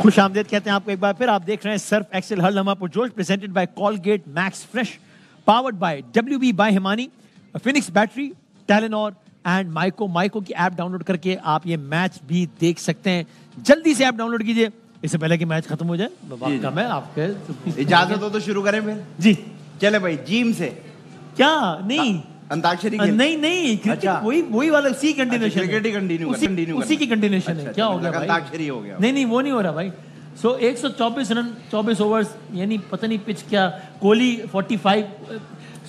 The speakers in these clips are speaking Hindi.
खुश आमदेद कहते हैं आपको एक बार फिर। आप देख रहे हैं सर्फ एक्सेल हर लम्हा पुरजोश, presented by Colgate Max Fresh, powered by WB by Himani, Phoenix battery, Telenor and माइको की ऐप डाउनलोड करके आप ये मैच भी देख सकते हैं। जल्दी से ऐप डाउनलोड कीजिए इससे पहले कि मैच खत्म हो जाए। कम है आपके, इजाजत हो तो शुरू करें फिर जी। चले भाई, जिम से क्या नहीं अंताक्षरी नहीं क्रिकेट, अच्छा। वही वाला सी कंटिन्यूएशन, क्रिकेट ही कंटिन्यू उसी की कंटिन्यूएशन है। क्या हो गया भाई? अंताक्षरी हो गया। नहीं वो नहीं हो रहा भाई। सो 124 रन 24 ओवर्स, यानी पता नहीं पिच क्या। कोहली 45।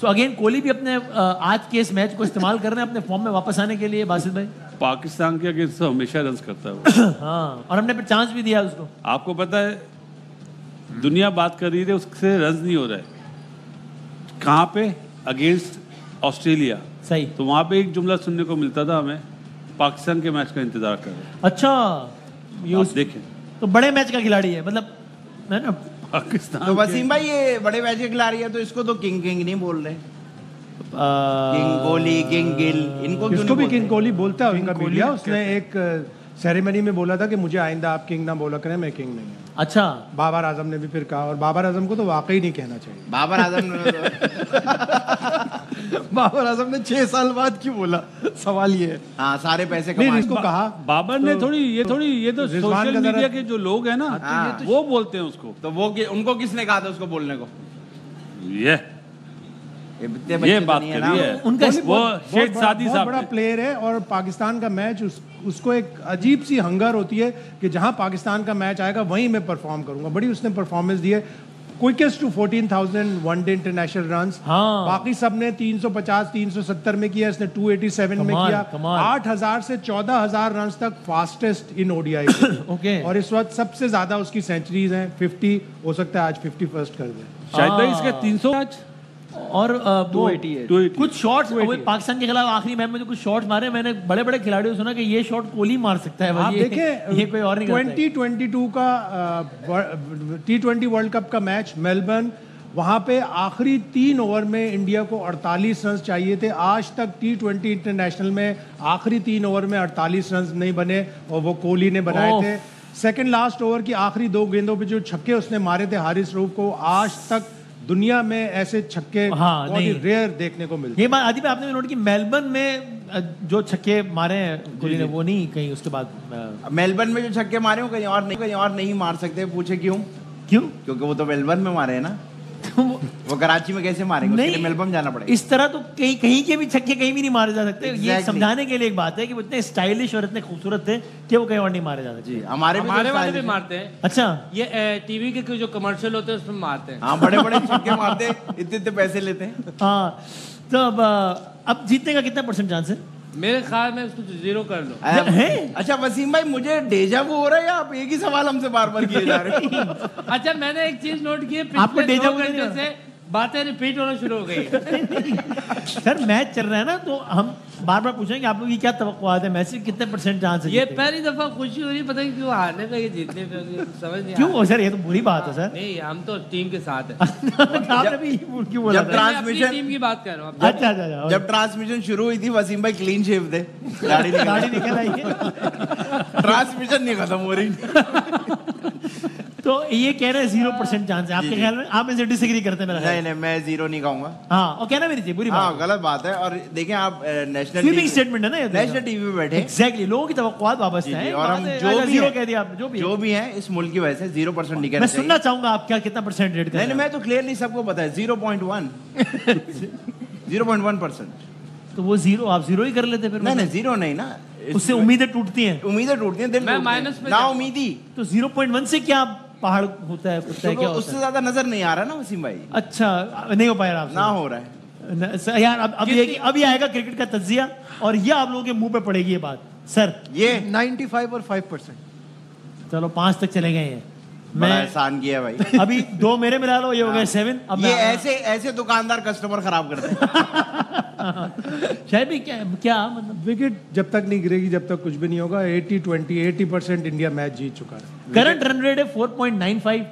सो अगेन कोहली भी अपने आज के इस मैच को इस्तेमाल कर रहे हैं अपने फॉर्म में वापस आने के लिए। बासित भाई पाकिस्तान के अगेंस्ट हमेशा रन करता है वो। हाँ, और हमने चांस भी दिया उसको। आपको पता है दुनिया बात कर रही है उससे रन नहीं हो रहा है। कहाँ पे? Against Australia. सही। तो वहाँ पे एक जुमला सुनने को मिलता था हमें, पाकिस्तान के मैच का इंतजार कर रहे हैं। अच्छा, ये देखें तो बड़े मैच का खिलाड़ी है, मतलब है ना पाकिस्तान। तो वसीम भाई ये बड़े मैच के खिलाड़ी है तो इसको तो किंग नहीं बोल रहे। किंग कोहली, किंग गिल, इनको क्यों इसको भी नहीं किंग कोहली बोलता है। उनका कोहली मीडिया उसने एक सेरेमनी में बोला था कि मुझे आइंदा आप किंग ना बोला करें, मैं किंग नहीं हूँ। अच्छा, बाबर आजम ने भी फिर कहा, और बाबर आजम को तो वाकई नहीं कहना चाहिए। बाबर आजम ने बाबर आजम ने 6 साल बाद क्यों बोला? सवाल ये है। हाँ, सारे पैसे नहीं, कमाए। इसको कहा बाबर ने ये तो रिजवान सोशल का जरा- मीडिया के जो लोग हैं ना, वो बोलते हैं उसको। तो वो उनको किसने कहा था उसको बोलने को? ये इतने बच्चे तो बात नहीं करी ना। है उनका वो शेख सादी बहुत साहब बड़ा ने। प्लेयर है। और पाकिस्तान का मैच उसको एक अजीब सी हंगर होती है कि जहां पाकिस्तान का मैच आएगा वहीं मैं परफॉर्म करूंगा। बड़ी उसने परफॉर्मेंस दी है। Quickest to 14,000 one day international runs. हाँ। बाकी सब ने 350 370 में किया, इसने 287 में किया। कमाल। 8,000 से 14,000 रन तक फास्टेस्ट इन ओडीआई। ओके। और इस वक्त सबसे ज्यादा उसकी सेंचुरीज हैं 50। हो सकता है आज 51st कर दे। शायद भाई इसके 300 मैच और वो 288 कुछ शॉट्स पाकिस्तान के खिलाफ आखिरी मैच में जो कुछ शॉट्स मारे, मैंने बड़े बड़े खिलाड़ियों से सुना कि ये शॉट कोहली मार सकता है। आप देखें, ये कोई और नहीं करता है। 2022 का T20 वर्ल्ड कप का मैच मेलबर्न, वहां पे आखिरी 3 ओवर में इंडिया को 48 रन चाहिए थे। आज तक T20 इंटरनेशनल में आखिरी 3 ओवर में 48 रन नहीं बने और वो कोहली ने बनाए थे। सेकंड लास्ट ओवर की आखिरी 2 गेंदों पे जो छक्के उसने मारे थे हारिस रऊफ को, आज तक दुनिया में ऐसे छक्के बहुत ही रेयर देखने को मिलते। ये बात आदि पे आपने नोट की, मेलबर्न में जो छक्के मारे हैं कोहली ने, वो नहीं कहीं उसके बाद मेलबर्न में जो छक्के मारे हो कहीं और नहीं मार सकते। पूछे क्यों? क्योंकि वो तो मेलबर्न में मारे हैं ना। वो कराची में कैसे मारेंगे? उसके लिए मेलबर्न जाना पड़ेगा। इस तरह तो कहीं के भी छक्के कहीं भी नहीं मारे जा सकते। Exactly. ये समझाने के लिए एक बात है कि वो इतने स्टाइलिश और इतने खूबसूरत थे कि वो कहीं और नहीं मारे जा सकते। जी, हमारे वाले भी मारते हैं। अच्छा, ये टीवी के जो कमर्शियल होते हैं उसमें मारते हैं। हाँ, बड़े बड़े छक्के मारते हैं, इतने पैसे लेते हैं। हाँ, तो अब जीतने का कितना % चांस है? मेरे ख्याल में उसको 0 कर लो। अच्छा वसीम भाई, मुझे डेजा वो हो रहा है या आप एक ही सवाल हमसे बार बार किए जा रहे हैं? अच्छा, मैंने एक चीज नोट की है, आपको पिछले डेजा 2 वू नहीं घंटे से बातें रिपीट होना शुरू हो गई। सर मैच चल रहा है ना, तो हम बार बार पूछेंगे आप लोग की क्या तवक्कुआत है, मैच से कितने % चांस है? ये पहली दफा खुशी हो रही, पता नहीं क्यों हारने का, ये जीतने का समझ नहीं क्यों सर? ये तो बुरी बात है सर। नहीं, हम तो टीम के साथ हैं। आपने भी क्यों बोला? जब ट्रांसमिशन टीम की बात कर रहा हूँ। अच्छा, जब ट्रांसमिशन शुरू हुई थी वसीम भाई क्लीन शेव थे, गाड़ी निकल आई है। ट्रांसमिशन नहीं खत्म हो रही। तो ये कह रहे हैं 0% चांस है आपके ख्याल में? आप इनसे डिसएग्री करते हैं? नहीं, मैं 0 नहीं कहूंगा। हाँ, और कहना भी नहीं चाहिए, बुरी बात। हाँ, गलत बात है। और देखें आप नेशनल स्वीपिंग स्टेटमेंट है ना ये, नेशनल टीवी पे बैठे। एग्जैक्टली, लोगों की तवक्कुआत वापस है। और हम जो कह दिया आपने, जो भी है इस मुल्क की वजह से 0% नहीं कहना मैं सुनना चाहूंगा आप क्या कितना % रेट कर? नहीं, मैं तो क्लियरली सबको पता है 0.1 0.1%। तो वो 0 आप 0 ही कर लेते फिर? नहीं, 0 नहीं ना, उससे उम्मीदें टूटती हैं। उम्मीदें टूटती हैं, दिल मैं टूटते हैं। माइनस में ना उम्मीदी। तो 0.1 से क्या पहाड़ होता है, कुत्ता है, क्या होता उससे है? ज्यादा नजर नहीं आ रहा ना वसीम भाई। अच्छा, नहीं हो पाया आपसे? ना हो रहा है यार। अभी आएगा क्रिकेट का तज्जिया और ये आप लोगों के मुंह पे पड़ेगी ये बात सर। ये 95 और 5%। चलो 5 तक चले गए हैं। बड़ा एहसान किया भाई। अभी 2 मेरे मिला लो, ये हो गए 7। अब ये ऐसे दुकानदार कस्टमर खराब करते हैं। शायद भी क्या मतलब विकेट जब तक नहीं गिरेगी जब तक कुछ भी नहीं होगा। 80% इंडिया मैच जीत चुका है। करंट रन रेट है 4.95,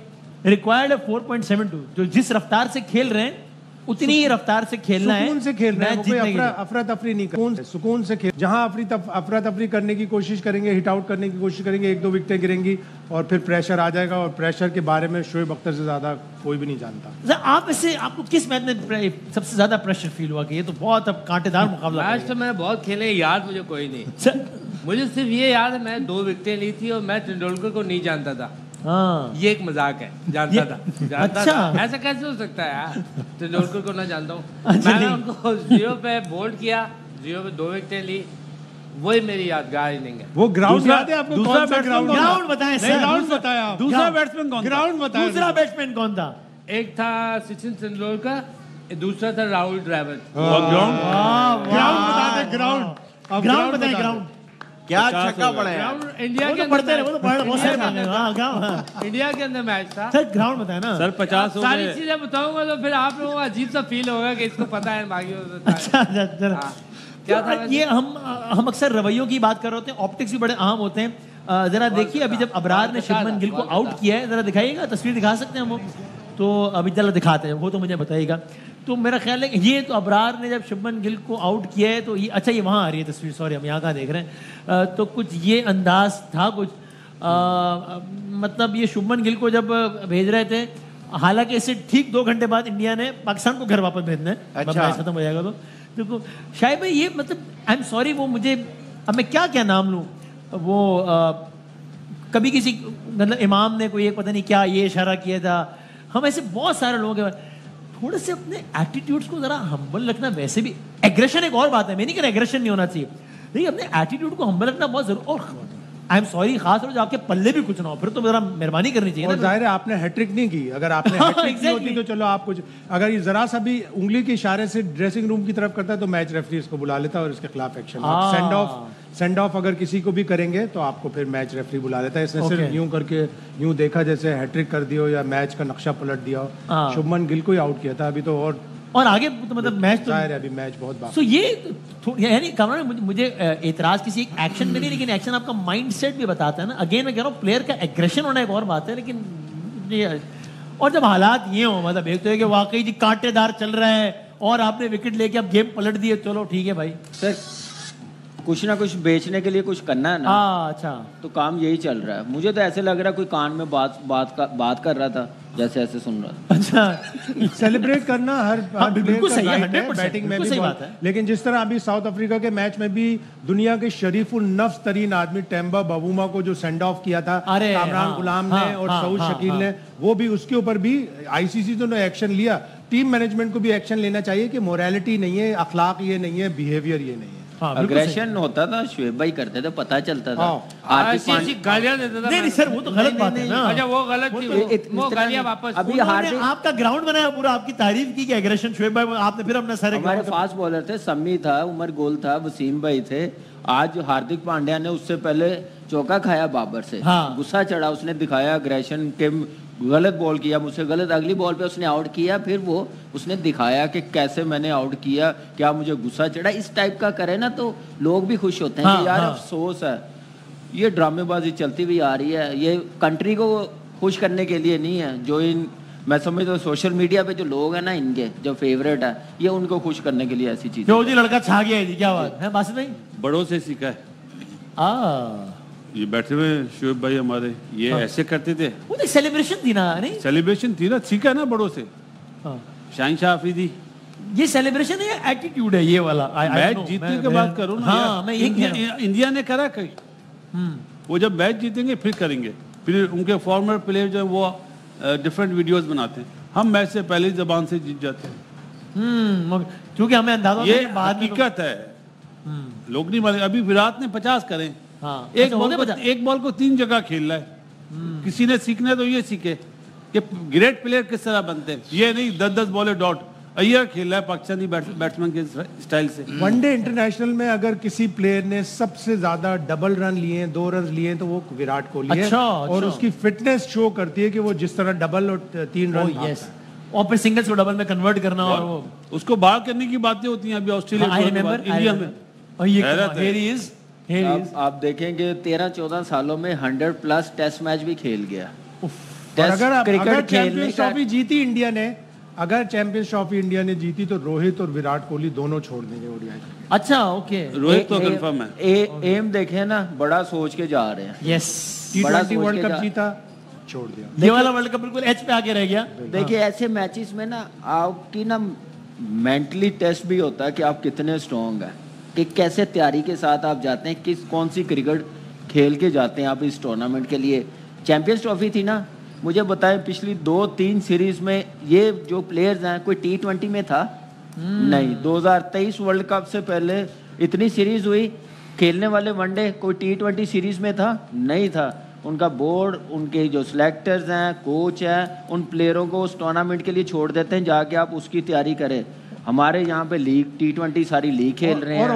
रिक्वायर्ड है 4.72। जो जिस रफ्तार से खेल रहे हैं उतनी ही रफ्तार से खेलना है, सुकून से खेलना है, मैच कोई जीतने के लिए। अफरा तफरी नहीं करना, सुकून से खेल। जहां अफरा तफरी करने की कोशिश करेंगे, हिट आउट करने की कोशिश करेंगे, 1-2 विकेटें गिरेंगी और फिर प्रेशर आ जाएगा। और प्रेशर के बारे में शोएब अख्तर से ज्यादा कोई भी नहीं जानता। आप ऐसे आपको किस मैच में सबसे ज्यादा प्रेशर फील हुआ कि ये तो बहुत अब कांटेदार मुकाबला मैच तो मैंने बहुत खेले, याद मुझे कोई नहीं। मुझे सिर्फ ये याद है मैं 2 विकेटें ली थी और मैं तेंदुलकर को नहीं जानता था। हाँ, ये एक मजाक है, जानता था, जानता अच्छा। था। ऐसा कैसे हो सकता है यार, तेंदुलकर को ना जानता हूँ। अच्छा, मैंने नहीं। उनको 0 पे बोल्ड किया, 0 पे 2 विकेटें ली, वही मेरी यादगार इनिंग है। वो ग्राउंड दूसरा- याद है आपको? दूसरा कौन सा बैट्समैन ग्राउंड? कौन था? ग्राउंड बताएं सर। ग्राउंड बताया आप। दूसरा बैट्समैन कौन था? ग्राउंड बताया। दूसरा बैट्समैन कौन था? एक था सचिन तेंदुलकर, दूसरा था राहुल द्रविड़। और ग्राउंड ग्राउंड बता दे, ग्राउंड। ग्राउंड बताएं, ग्राउंड। क्या छक्का पड़ा है? ग्राउंड इंडिया वो के तो पढ़ते रहे, वो अंदर तो पढ़ बहुत सारे पढ़ने, हाँ, ग्राउंड, हाँ। इंडिया के अंदर मैच था। सर ग्राउंड बताए ना। सर 50 हो सारी गए। चीजें बताऊंगा तो फिर आप लोगों को अजीब सा फील होगा कि इसको पता है, बाकी को पता है। अच्छा, जरा हाँ। क्या था वैसे? ये हम अक्सर रवैयों की बात कर रहे होते हैं, ऑप्टिक्स भी बड़े अहम होते हैं। जरा देखिए अभी जब अबरार ने शुभमन गिल को आउट किया है, जरा दिखाइएगा, तस्वीर दिखा सकते हैं हम वो? तो अभी चलो दिखाते हैं, वो तो मुझे बताइएगा। तो मेरा ख्याल है कि ये तो अबरार ने जब शुभमन गिल को आउट किया है तो ये, अच्छा ये वहाँ आ रही है तस्वीर, सॉरी हम यहाँ कहाँ देख रहे हैं। तो कुछ ये अंदाज था कुछ, मतलब ये शुभमन गिल को जब भेज रहे थे, हालांकि इससे ठीक 2 घंटे बाद इंडिया ने पाकिस्तान को घर वापस भेजना है, अच्छा। मैच खत्म हो जाएगा तो। देखो शायद भाई ये मतलब आई एम सॉरी, वो मुझे अब मैं क्या क्या नाम लूँ, वो कभी किसी मतलब इमाम ने कोई एक पता नहीं क्या ये इशारा किया था, हम ऐसे बहुत सारे लोगों के बारे थोड़े से अपने एटीट्यूड्स को जरा हम्बल रखना। वैसे भी एग्रेशन एक और बात है, मैं नहीं कह रहा एग्रेशन नहीं होना चाहिए, लेकिन अपने एटीट्यूड को हम्बल रखना बहुत जरूरी। और आई एम सॉरी, खास तौर से आपके पल्ले भी कुछ ना हो, फिर तो जरा मेहरबानी करनी चाहिए और ना। जाहिर है आपने हैट्रिक नहीं की, अगर आपने हाँ, हैट्रिक की होती exactly। तो चलो आप कुछ, अगर ये जरा सा भी उंगली के इशारे से ड्रेसिंग रूम की तरफ करता है तो मैच रेफरी इसको बुला लेता है और इसके खिलाफ एक्शन। आप सेंड ऑफ अगर किसी को भी करेंगे तो आपको फिर मैच रेफरी बुला लेता है। इसने सिर्फ यूं करके यूं देखा जैसे हैट्रिक कर दिया हो या मैच का नक्शा पलट दिया हो। शुभमन गिल को ही आउट किया था अभी तो, और आगे तो मतलब मैच तो जाहिर है अभी मैच बहुत बाकी। सो ये यानी कामरान मुझे एतराज किसी एक एक्शन में नहीं, लेकिन एक्शन आपका माइंडसेट भी बताता है ना। अगेन मैं कह रहा हूँ प्लेयर का एग्रेशन होना एक और बात है, लेकिन ये और जब हालात ये हो, मतलब एक तो है कि वाकई जी कांटेदार चल रहा है और आपने विकेट लेके अब गेम पलट दिए, चलो ठीक है भाई। सर कुछ ना कुछ बेचने के लिए कुछ करना है ना। अच्छा, तो काम यही चल रहा है। मुझे तो ऐसे लग रहा है कोई कान में बात कर रहा था, जैसे ऐसे सुन रहा था। अच्छा सेलिब्रेट करना हर बिल्कुल सही है, right 100% बैटिंग में बिल्कुल भी सही बहुत। बात है। लेकिन जिस तरह अभी साउथ अफ्रीका के मैच में भी दुनिया के शरीफुल नफ्स तरीन आदमी टेम्बा बबूमा को जो सेंड ऑफ किया था अरे, कामरान हाँ, गुलाम हाँ, ने और हाँ, सऊद हाँ, शकील हाँ। ने, वो भी उसके ऊपर भी आईसीसी तो ने एक्शन लिया। टीम मैनेजमेंट को भी एक्शन लेना चाहिए कि मोरालिटी नहीं है, अखलाक ये नहीं है, बिहेवियर ये नहीं है। अग्रेशन होता था, शुएब भाई करते थे, पता चलता था। ऐसी ऐसी गालियां देता था। नहीं सर, वो तो गलत बात है ना। अच्छा वो गलत थी, वो गालियां वापस। अभी उन्होंने हार्दिक आपका ग्राउंड बनाया पूरा, आपकी तारीफ की कि एग्रेशन शुएब भाई, आपने फिर अपना सारे हमारे ground- फास्ट बॉलर थे, सम्मी था, उमर गोल था, वसीम भाई थे। आज हार्दिक पांड्या ने उससे पहले चौका खाया बाबर से, हाँ। गुस्सा चढ़ा, उसने दिखाया अग्रेशन के, गलत बॉल किया मुझसे, गलत अगली बॉल पे उसने आउट किया, फिर वो उसने दिखाया कि कैसे मैंने आउट किया, क्या मुझे गुस्सा चढ़ा। इस टाइप का करे ना तो लोग भी खुश होते हैं हाँ, कि यार हाँ। अफसोस है। ये ड्रामेबाजी चलती हुई आ रही है, ये कंट्री को खुश करने के लिए नहीं है। जो इन मैं समझता हूँ सोशल मीडिया पे जो लोग हैं ना, इनके जो फेवरेट है, ये उनको खुश करने के लिए ऐसी चीजें। जो जी लड़का छा गया है जी, क्या बात है बासित भाई? बड़ों से सीखा है। ये बैठे हुए शुएब भाई हमारे, ये ऐसे करते थे। वो तो सेलिब्रेशन थी ना, नहीं सेलिब्रेशन थी ना, सीखा ना बड़ों से। हाँ। शाहीन शाह अफरीदी ये सेलिब्रेशन है या एटीट्यूड है ये वाला? मैच जीतने के बाद करो ना। हाँ, यार। मैं यही कह रहा हूँ। इंडिया ने करा कहीं, वो जब मैच जीतेंगे फिर करेंगे, फिर उनके फॉर्मर प्लेयर जो है वो डिफरेंट वीडियोस बनाते हैं। हम मैच से पहले ही जबान से जीत जाते हैं। क्योंकि हमें अंदाजा ये था कि बाद में हकीकत है, लोग नहीं माने। अभी विराट ने 50 करे, हाँ, एक बॉल को 3 जगह खेल रहा है। किसी ने सीखना है तो ये सीखे कि ग्रेट प्लेयर किस तरह बनते हैं, ये नहीं 10-10 बॉलें डॉट। अय्यर खेल रहा है पाकिस्तानी बैट्समैन के स्टाइल से। वनडे इंटरनेशनल में अगर किसी प्लेयर ने सबसे ज्यादा डबल रन लिए, 2 रन लिए, तो वो विराट कोहली है। और उसकी फिटनेस शो करती है कि वो जिस तरह डबल और 3 रन यस, और फिर सिंगल्स को डबल में कन्वर्ट करना, और वो उसको बाहर करने की बातें होती हैं अभी ऑस्ट्रेलिया आई रिमेंबर इंडिया में। और ये हैरत है। here he is, here he is। आप देखेंगे 13-14 सालों में 100+ टेस्ट मैच भी खेल गया। और अगर क्रिकेट खेलने चैंपियंस का ट्रॉफी जीती इंडिया ने अगर चैंपियंस ट्रॉफी इंडिया ने जीती तो रोहित और विराट कोहली दोनों छोड़ देंगे ओडीआई। अच्छा, ओके, रोहित तो कंफर्म है। एम देखे ना, बड़ा सोच के जा रहे हैं। यस, T20 वर्ल्ड कप जीता, छोड़ दिया। ये वाला वर्ल्ड कप बिल्कुल एच पे आके रह गया। देखिए ऐसे मैचेस में ना आपकी ना मेंटली टेस्ट भी होता है कि आप कितने स्ट्रॉन्ग हैं, कि कैसे तैयारी के साथ आप जाते हैं, किस कौन सी क्रिकेट खेल के जाते हैं आप इस टूर्नामेंट के लिए। चैंपियंस ट्रॉफी थी ना, मुझे बताएं पिछली 2-3 सीरीज में ये जो प्लेयर्स हैं कोई T20 में था नहीं। 2023 वर्ल्ड कप से पहले इतनी सीरीज हुई, खेलने वाले वनडे कोई T20 सीरीज में था नहीं था। उनका बोर्ड, उनके जो सिलेक्टर्स हैं, कोच हैं, उन प्लेयरों को उस टूर्नामेंट के लिए छोड़ देते हैं, जाके आप उसकी तैयारी करें। हमारे यहाँ पे लीग T20 सारी लीग खेल रहे हैं। और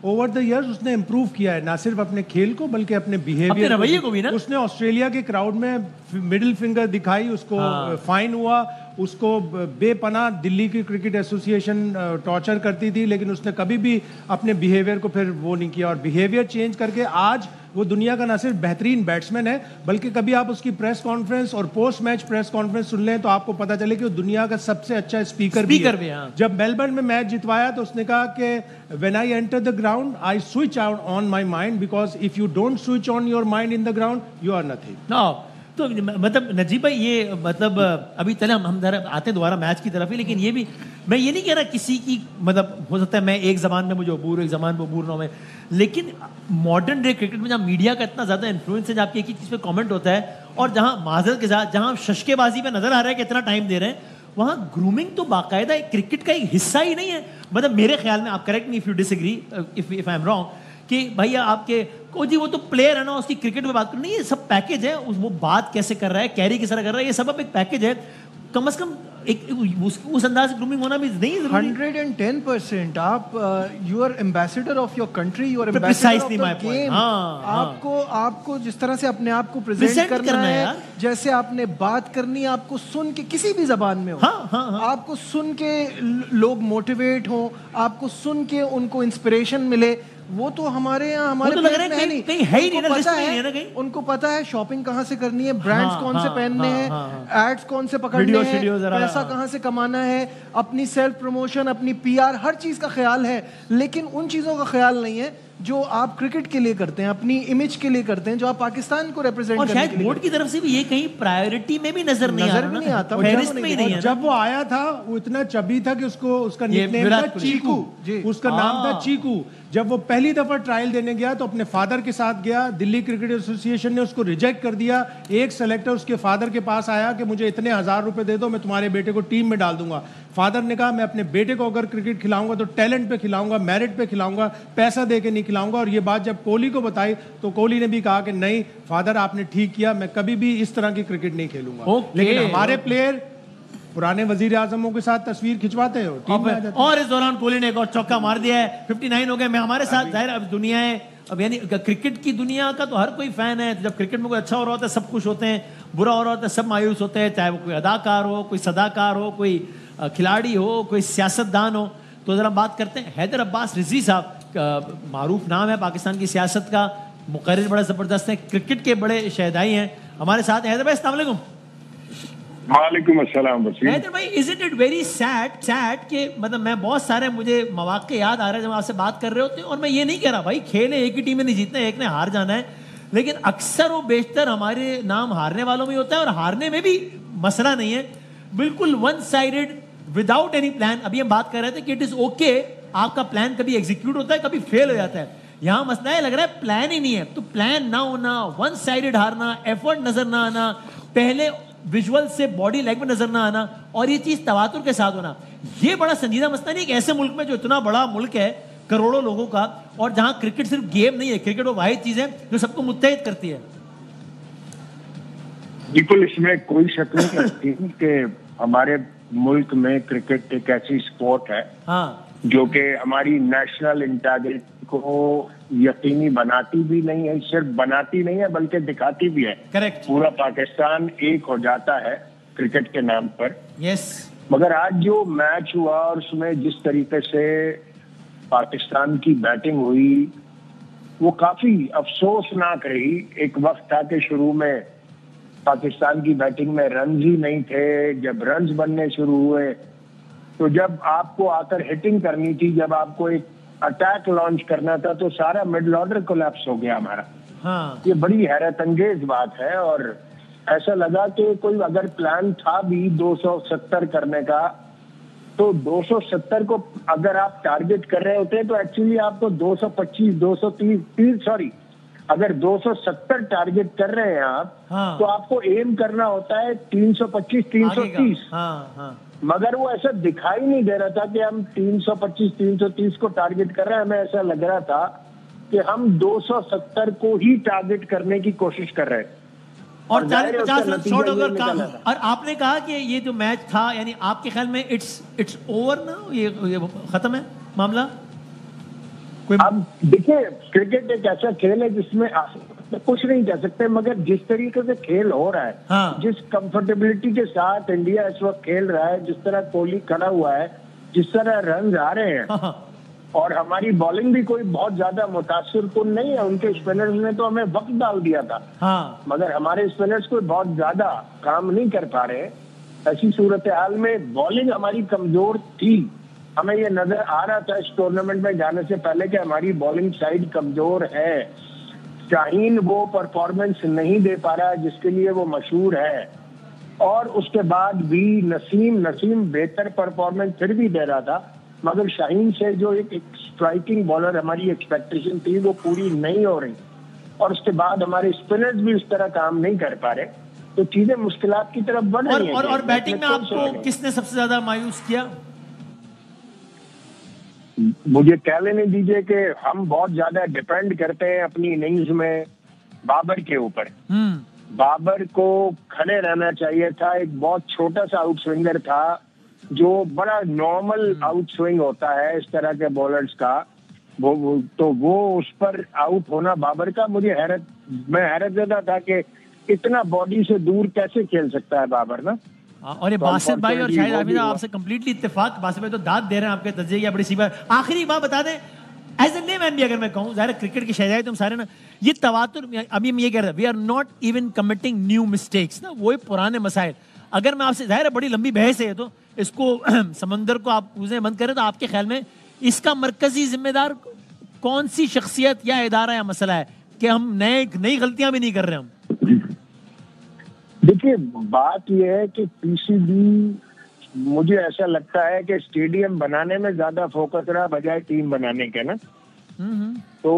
ओवर द इयर्स उसने इम्प्रूव किया है, ना सिर्फ अपने खेल को बल्कि अपने बिहेवियर, रवैये को भी ना। उसने ऑस्ट्रेलिया के क्राउड में मिडिल फिंगर दिखाई, उसको फाइन हुआ, उसको बेपनाह दिल्ली की क्रिकेट एसोसिएशन टॉर्चर करती थी, लेकिन उसने कभी भी अपने बिहेवियर को फिर वो नहीं किया और बिहेवियर चेंज करके आज वो दुनिया का ना सिर्फ बेहतरीन बैट्समैन है, बल्कि कभी आप उसकी प्रेस कॉन्फ्रेंस और पोस्ट मैच प्रेस कॉन्फ्रेंस सुन लें तो आपको पता चले कि वो दुनिया का सबसे अच्छा स्पीकर भी है। हाँ। जब मेलबर्न में मैच जितवाया तो उसने कहा कि when I enter the ground I switch out on my mind, because if you don't switch on your mind in the ground you are nothing. तो मतलब नजीब भाई, ये मतलब अभी चले हम आते हैं दोबारा मैच की तरफ ही, लेकिन ये भी मैं ये नहीं कह रहा किसी की, मतलब हो सकता है मैं एक जबान में मुझे अबूर, एक जबान में अबूर ना हो, लेकिन मॉडर्न डे क्रिकेट में जहाँ मीडिया का इतना ज्यादा इन्फ्लुएंस है, जहाँ आपकी एक ही चीज पे कमेंट होता है, और जहाँ माजरत के साथ जहाँ शशकेबाजी पे नजर आ रहा है कि इतना टाइम दे रहे हैं, वहाँ ग्रूमिंग तो बाकायदा क्रिकेट का एक हिस्सा ही नहीं है। मतलब मेरे ख्याल में, आप correct me if you disagree, if I am wrong, कि भैया आपके को जी वो तो प्लेयर है ना, उसकी क्रिकेट में बात करो, नहीं, ये सब पैकेज है। वो बात कैसे कर रहा है, कैरी किस तरह कर रहा है, ये सब अब एक पैकेज है। कम से कम एक उस अंदाज से ग्रूमिंग होना भी नहीं जरूरी। 110% आप you are ambassador of your country, you are ambassador of the game. आपको जिस तरह से अपने आप को प्रेजेंट करना है, जैसे आपने बात करनी है, आपको सुन के किसी भी जबान में हो, आपको सुन के लोग मोटिवेट हो, आपको सुन के उनको इंस्पिरेशन मिले। वो तो हमारे यहाँ हमारे तो लग रहा है कहीं है ही नहीं ना, लिस्ट में नहीं है ना कहीं। उनको पता है शॉपिंग कहाँ से करनी है, ब्रांड्स कौन से पहनने हैं, एड्स कौन से पकड़ने हैं, पैसा कहाँ से कमाना है, अपनी सेल्फ प्रमोशन, अपनी पीआर, हर चीज का ख्याल है। लेकिन उन चीजों का ख्याल नहीं है जो आप क्रिकेट के लिए करते हैं, अपनी इमेज के लिए करते हैं, जो आप पाकिस्तान को रिप्रेजेंट करने के लिए। और शायद बोर्ड की तरफ से भी ये कहीं प्रायोरिटी में भी नजर नहीं आता। फेरिस्त में ही नहीं है। जब वो आया था वो इतना चबी था कि उसका निकनेम था चीकू, उसका नाम था चीकू। जब वो पहली दफा ट्रायल देने गया तो अपने फादर के साथ गया, दिल्ली क्रिकेट एसोसिएशन ने उसको रिजेक्ट कर दिया। एक सेलेक्टर उसके फादर के पास आया कि मुझे इतने 1000 रुपए दे दो, मैं तुम्हारे बेटे को टीम में डाल दूंगा। फादर ने कहा मैं अपने बेटे को अगर क्रिकेट खिलाऊंगा तो टैलेंट पे खिलाऊंगा, मेरिट पे खिलाऊंगा, पैसा दे के नहीं खिलाऊंगा। और ये बात जब कोहली को बताई तो कोहली ने भी कहा कि नहीं फादर, आपने ठीक किया, मैं कभी भी इस तरह की क्रिकेट नहीं खेलूंगा। लेकिन हमारे प्लेयर पुराने वजीर आजमों के साथ तस्वीर खिंचवाते हो टीम में आ जाते। और इस दौरान कोहली ने एक और चौका मार दिया है, 59 हो गए। मैं हमारे साथ जाहिर अब दुनिया है, अब यानी क्रिकेट की दुनिया का तो हर कोई फैन है। जब क्रिकेट में कोई अच्छा हो रहा होता है सब खुश होते हैं, बुरा हो रहा होता है सब मायूस होते हैं, चाहे वो कोई अदाकार हो, कोई सदाकार हो, कोई खिलाड़ी हो, कोई सियासतदान हो। तो जरा बात करते हैं हैदर अब्बास रिजवी साहब, मारूफ नाम है पाकिस्तान की सियासत का, मुकर्रिर बड़ा जबरदस्त है, क्रिकेट के बड़े शहदाई हैं हमारे साथ। हैदर भाई अस्सलाम वालेकुम। वालेकुम अस्सलाम वसीम। हैदर भाई, इज़ इट वेरी सैड कि मतलब मैं बहुत सारे मुझे मौके याद आ रहे हैं जब आपसे बात कर रहे होते हैं, और मैं ये नहीं कह रहा भाई खेल है, एक ही टीम में नहीं जीतना है, एक ने हार जाना है, लेकिन अक्सर वो बेशतर हमारे नाम हारने वालों में होता है, और हारने में भी मसला नहीं है, बिल्कुल one sided without any plan. अभी हम बात कर रहे थे कि इट इज ओके, आपका प्लान कभी एग्जीक्यूट होता है, कभी फेल हो जाता है। यहां मसला है, लग रहा है प्लान ही नहीं है। तो प्लान ना होना, वन साइडेड हारना, एफर्ट नजर ना आना, पहले विजुअल से बॉडी लैंग्वेज में नजर ना आना, और ये चीज तवातुर के साथ होना, ये बड़ा संजीदा मसला नहीं। एक ऐसे मुल्क में जो इतना बड़ा मुल्क है, करोड़ों लोगों का, और जहां क्रिकेट सिर्फ गेम नहीं है, क्रिकेट वो वाहिद चीज है जो सबको मुत्तहिद करती है। बिल्कुल, इसमें कोई शक नहीं करती कि हमारे मुल्क में क्रिकेट एक ऐसी स्पोर्ट है जो कि हमारी नेशनल इंटीग्रिटी को यकीनी बनाती भी नहीं है, सिर्फ बनाती नहीं है बल्कि दिखाती भी है। करेक्ट। पूरा पाकिस्तान एक हो जाता है क्रिकेट के नाम पर। यस। मगर आज जो मैच हुआ और उसमें जिस तरीके से पाकिस्तान की बैटिंग हुई वो काफी अफसोसनाक रही। एक वक्त था कि शुरू में पाकिस्तान की बैटिंग में रन ही नहीं थे। जब रन बनने शुरू हुए तो जब आपको आकर हिटिंग करनी थी, जब आपको एक अटैक लॉन्च करना था, तो सारा मिडिल ऑर्डर कोलैप्स हो गया हमारा। हाँ। ये बड़ी हैरत अंगेज बात है। और ऐसा लगा कि कोई अगर प्लान था भी 270 करने का, तो 270 को अगर आप टारगेट कर रहे होते तो एक्चुअली आपको 225, 230 सॉरी, अगर 270 टारगेट कर रहे हैं आप, हाँ। तो आपको एम करना होता है 325, 330। हाँ, हाँ। मगर वो ऐसा दिखाई नहीं दे रहा था कि हम 325, 330 को टारगेट कर रहे हैं। हमें ऐसा लग रहा था कि हम 270 को ही टारगेट करने की कोशिश कर रहे हैं। और 40-50 रन शॉर्ट अगर कम। और आपने कहा कि ये जो मैच था, यानी आपके ख्याल में इट्स ओवर ना, ये खत्म है मामला? अब देखिए, क्रिकेट एक ऐसा खेल है जिसमें कुछ नहीं कह सकते, मगर जिस तरीके से खेल हो रहा है, हाँ। जिस कंफर्टेबिलिटी के साथ इंडिया इस वक्त खेल रहा है, जिस तरह कोहली खड़ा हुआ है, जिस तरह रन आ रहे हैं, हाँ। और हमारी बॉलिंग भी कोई बहुत ज्यादा मुतासिरकुन नहीं है। उनके स्पिनर्स ने तो हमें वक्त डाल दिया था, हाँ। मगर हमारे स्पिनर्स कोई बहुत ज्यादा काम नहीं कर पा रहे। ऐसी सूरत हाल में बॉलिंग हमारी कमजोर थी। हमें ये नजर आ रहा था इस टूर्नामेंट में जाने से पहले कि हमारी बॉलिंग साइड कमजोर है। शाहीन वो परफॉर्मेंस नहीं दे पा रहा है जिसके लिए वो मशहूर है, और उसके बाद भी नसीम बेहतर परफॉर्मेंस फिर भी दे रहा था, मगर शाहीन से जो एक स्ट्राइकिंग बॉलर हमारी एक्सपेक्टेशन थी वो पूरी नहीं हो रही, और उसके बाद हमारे स्पिनर्स भी उस तरह काम नहीं कर पा रहे, तो चीजें मुश्किलात की तरफ बढ़ रही हैं। और बैटिंग में आपको किसने सबसे ज्यादा मायूस किया? मुझे कह लेने दीजिए कि हम बहुत ज्यादा डिपेंड करते हैं अपनी इनिंग्स में बाबर के ऊपर। बाबर को खड़े रहना चाहिए था। एक बहुत छोटा सा आउट स्विंगर था, जो बड़ा नॉर्मल आउट स्विंग होता है इस तरह के बॉलर्स का, वो उस पर आउट होना बाबर का, मैं हैरत ज़दा था कि इतना बॉडी से दूर कैसे खेल सकता है बाबर ना। और ये बासित भाई और शाहिद हाफिज आपसे कंप्लीटली इत्तेफाक। बासित भाई तो दाद दे रहे हैं आपके तज्जिए की बड़ी सी बात। आखिरी बात बता दें, एज ए लेमैन भी अगर मैं कहूँ, ज़ाहिर क्रिकेट की शहजादी तुम सारे ना, ये तवातुर, अभी हम ये कह रहे हैं, we are not even committing new mistakes ना, वही पुराने मसाइल। अगर मैं आपसे, ज़ाहिर है बड़ी लंबी बहस है, तो इसको समंदर को आप पूछें बंद करें, तो आपके ख्याल में इसका मरकजी जिम्मेदार कौन सी शख्सियत या इदारा या मसला है कि हम नई गलतियां भी नहीं कर रहे हम? देखिए, बात यह है कि पीसीबी, मुझे ऐसा लगता है कि स्टेडियम बनाने में ज्यादा फोकस रहा बजाय टीम बनाने के ना। तो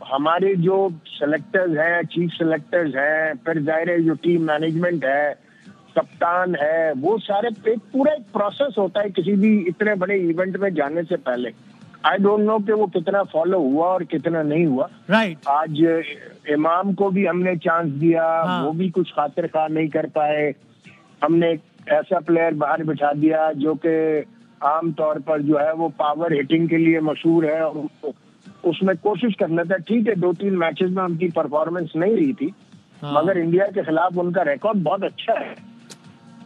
हमारे जो सेलेक्टर्स हैं, चीफ सेलेक्टर्स हैं, फिर जाहिर है जो टीम मैनेजमेंट है, कप्तान है, वो सारे पूरा एक प्रोसेस होता है किसी भी इतने बड़े इवेंट में जाने से पहले। आई डोंट नो कि वो कितना फॉलो हुआ और कितना नहीं हुआ। राइट। आज इमाम को भी हमने चांस दिया, वो भी कुछ खातिर खा नहीं कर पाए। हमने एक ऐसा प्लेयर बाहर बिठा दिया जो कि आम तौर पर जो है वो पावर हिटिंग के लिए मशहूर है, और उसमें कोशिश करना था। ठीक है, 2-3 मैचेस में उनकी परफॉर्मेंस नहीं रही थी, मगर इंडिया के खिलाफ उनका रिकॉर्ड बहुत अच्छा है।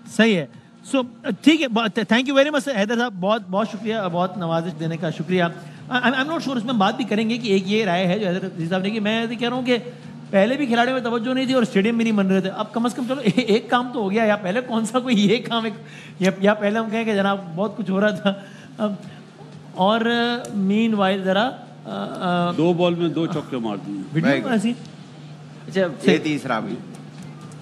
सही है। सो ठीक है, thank you very much Haider sahab, बहुत बहुत शुक्रिया, बहुत नवाजिश देने का शुक्रिया। आई एम नॉट श्योर, उसमें बात भी करेंगे कि एक ये राय है जो हैदर साहब ने कि मैं कह रहा हूँ कि पहले भी खिलाड़ियों में तवज्जो नहीं थी और स्टेडियम भी नहीं बन रहे थे, अब कम से कम चलो एक काम तो हो गया, या पहले कौन सा कोई ये काम या पहले हम कहें कि जनाब बहुत कुछ हो रहा था। और मीन वाइल जरा 2 बॉल में 2 चौके मार दिए। अच्छा, तीसरा भी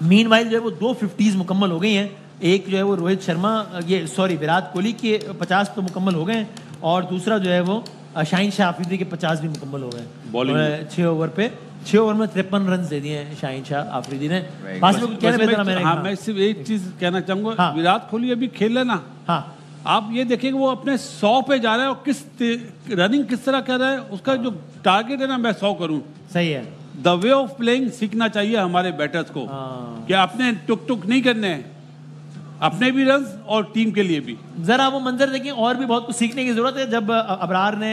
मीन वाइल जो है वो 2 50s मुकम्मल हो गई हैं। एक जो है वो रोहित शर्मा, विराट कोहली के 50 तो मुकम्मल हो गए, और दूसरा जो है वो शाहीन शाह अफरीदी के 50 भी मुकम्मल हो गए 6 ओवर पे। 6 ओवर में 53 रन दे दिए हैं शाहीन शाह अफरीदी ने। मैं सिर्फ एक चीज कहना चाहूंगा, विराट कोहली अभी खेल है ना, आप ये देखेंगे वो अपने 100 पे जा रहा है, और रनिंग किस तरह कर रहा है, उसका जो टारगेट है ना, मैं 100 करूं। सही है। द वे ऑफ प्लेइंग सीखना चाहिए हमारे बैटर्स को, कि अपने टुक नहीं करने हैं, अपने भी रन और टीम के लिए भी। जरा वो मंजर देखें, और भी बहुत कुछ सीखने की जरूरत है। जब अबरार ने,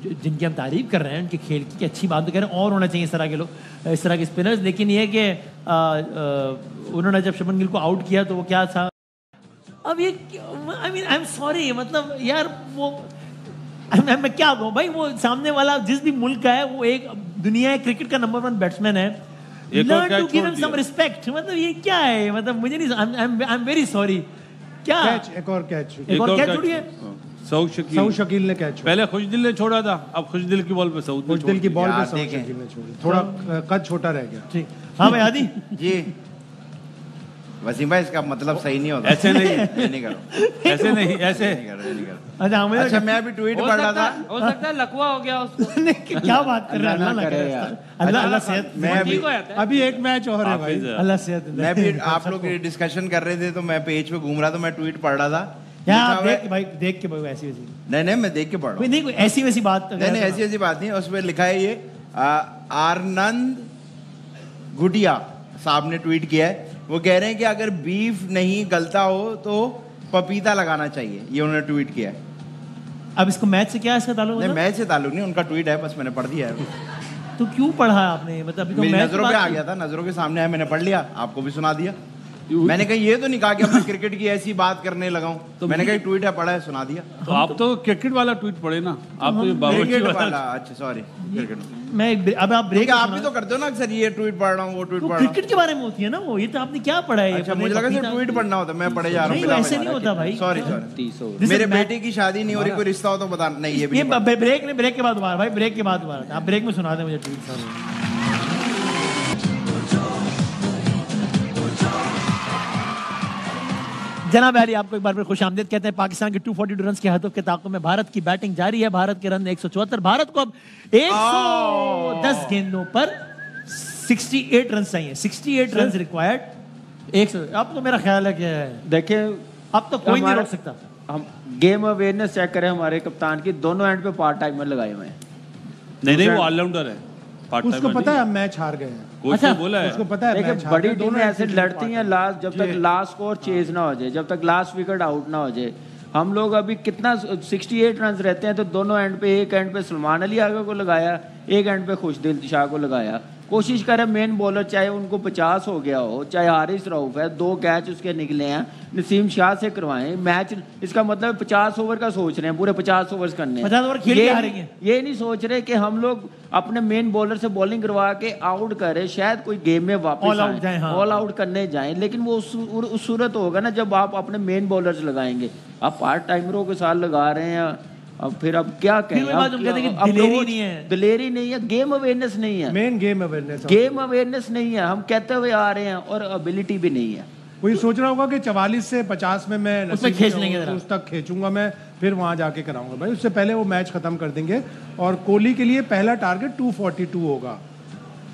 जिनकी हम तारीफ कर रहे हैं, उनके खेल की अच्छी बात तो कह रहे हैं, और होना चाहिए इस तरह के लोग, इस तरह के स्पिनर्स। लेकिन ये कि उन्होंने जब शुभमन गिल को आउट किया तो वो क्या था, अब ये आई एम सॉरी, मतलब यार वो मैं क्या कहूँ भाई, वो सामने वाला जिस भी मुल्क का है, वो एक दुनिया क्रिकेट का नंबर 1 बैट्समैन है, Learn to give him some respect. मतलब ये क्या है? मतलब मुझे नहीं, I'm very sorry. क्या? कैच, एक और कैच छोड़ी है। सऊद शकील ने कैच, पहले खुशदिल ने छोड़ा था, अब खुशदिल की बॉल पे सऊद की बॉल पे सऊद शकील ने छोड़ी, थोड़ा कद छोटा रह गया। ठीक, हाँ भाई आदि जी। वसीम भाई इसका मतलब सही नहीं होता। ऐसे नहीं, नहीं करो, ऐसे नहीं, ऐसे अच्छा मैं अभी ट्वीट पढ़ रहा था, हो सकता है लकवा हो गया उसको। क्या बात कर रहे हैं? अल्लाह सेहत। मैं अभी एक मैच और है भाई, अल्लाह सेहत। मैं भी आप लोग डिस्कशन कर रहे थे तो मैं पेज पे घूम रहा था, मैं ट्वीट पढ़ रहा था। देख के भाई ऐसी वैसी नहीं मैं देख के पढ़ रहा हूँ। नहीं कोई ऐसी वैसी बात नहीं ऐसी वैसी बात नहीं। उस पर लिखा है ये आनंद गुडिया साहब ने ट्वीट किया है। वो कह रहे हैं कि अगर बीफ नहीं गलता हो तो पपीता लगाना चाहिए, ये उन्होंने ट्वीट किया है। अब इसको मैच से क्या इसका ताल्लुक? नहीं मैच से ताल्लुक नहीं, उनका ट्वीट है, बस मैंने पढ़ दिया है। तो क्यों पढ़ा आपने? मतलब अभी तो मेरी नजरों पे आ गया था, नजरों के सामने है, मैंने पढ़ लिया, आपको भी सुना दिया। मैंने कहा ये तो नहीं कहा कि मैं क्रिकेट की ऐसी बात करने लगा हूं, तो मैंने कहा ट्वीट है, पढ़ा है, सुना दिया। तो आप तो क्रिकेट वाला ट्वीट पढ़े ना, आप तो बावर्ची वाला। अच्छा सॉरी, क्रिकेट मैं अब आप ब्रेक आप भी तो करते हो ना अक्सर, ये ट्वीट पढ़ रहा हूँ, वो ट्वीट पढ़ रहा हूँ। क्रिकेट के बारे में होती है ना वो, ये तो आपने क्या पढ़ा है? अच्छा मुझे लगा सिर्फ ट्वीट पढ़ना होता, मैं पढ़े जा रहा हूँ। नहीं ऐसे नहीं होता भाई, सॉरी। मेरे बेटे की शादी नहीं हो रही, कोई रिश्ता हो तो बता। नहीं ये भी ब्रेक के बाद दोबारा भाई, ब्रेक के बाद दोबारा आप ब्रेक में सुना दें मुझे ट्वीट। जनाब अली आपको एक बार फिर खुश आमदीद कहते हैं। पाकिस्तान के 242 रन के हदफ के ताक़ुब में भारत की बैटिंग जारी है। भारत के रन 174। भारत को अब 110 गेंदों पर 68 रन चाहिए। 68 रन रिक्वायर्ड। 100। अब तो मेरा ख्याल है कि देखिए अब तो कोई नहीं रोक सकता। हम गेम अवेयरनेस चेक करें हमारे कप्तान की, दोनों एंड पे पार्ट टाइमर लगाए हुए हैं। नहीं वो ऑलराउंडर है, उसको पता है हम मैच हार गए हैं। अच्छा बोला है उसको पता है मैच बड़ी टीमें ऐसे लड़ती हैं लास्ट, जब तक लास्ट स्कोर चेज ना हो जाए, जब तक लास्ट विकेट आउट ना हो जाए। हम लोग अभी कितना 68 रन रहते हैं, तो दोनों एंड पे, एक एंड पे सलमान अली आगा को लगाया, एक एंड पे खुशदिल शाह को लगाया। कोशिश करें मेन बॉलर, चाहे उनको 50 हो गया हो, चाहे हारिस रऊफ है, 2 कैच उसके निकले हैं, नसीम शाह से करवाएं मैच। इसका मतलब 50 ओवर का सोच रहे हैं, पूरे 50 ओवर्स करने हैं। 50 ओवर खेल के हारेंगे। ये नहीं सोच रहे कि हम लोग अपने मेन बॉलर से बॉलिंग करवा के आउट करें, शायद कोई गेम में वापस ऑल आउट करने जाएं। लेकिन वो उस सूरत होगा ना जब आप अपने मेन बॉलर्स लगाएंगे। आप पार्ट टाइमरों के साथ लगा रहे हैं, अब फिर अब क्या कहें? दिलेरी नहीं है, गेम अवेयरनेस नहीं है। मेन गेम अवेयरनेस नहीं है। हम कहते हुए आ रहे हैं और एबिलिटी भी नहीं है। कोई सोच रहा होगा कि 44 से 50 में मैं उसमें खींच लेंगे, उस तक खींचूंगा मैं, फिर वहां जाके कराऊंगा भाई। उससे पहले वो मैच खत्म कर देंगे। और कोहली के लिए पहला टारगेट 242 होगा।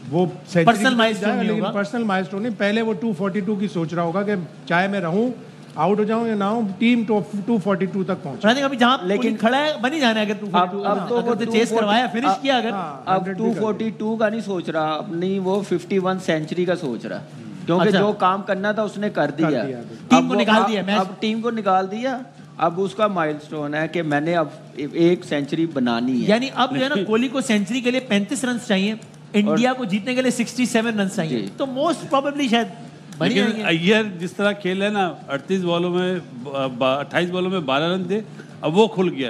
वो पर्सनल माइलस्टोन लेकिन पर्सनल माइलस्टोन नहीं, पहले वो 242 की सोच रहा होगा कि चाहे मैं रहूं, आउट हो जाऊं या ना हूं, टीम 242 तक पहुंचे। अभी जहां लेकिन खड़ा है बनी जाना है। अगर 242 अब तो वो चेस करवाया, फिनिश किया, अगर अब 242 का नहीं सोच रहा, अपनी वो 51 सेंचुरी का सोच रहा, क्योंकि जो काम करना था उसने कर दिया। टीम को निकाल दिया, अब टीम को निकाल दिया। अब उसका माइलस्टोन है कि मैंने अब 1 सेंचुरी बनानी है। यानी अब जो है ना, कोहली को सेंचुरी के लिए 35 रन चाहिए, इंडिया को जीतने के लिए 67 रन चाहिए। तो मोस्ट प्रोबेबली शायद लेकिन अय्यर जिस तरह खेल है ना, 38 बॉलों में 28 बॉलों में 12 रन थे, अब वो खुल गया,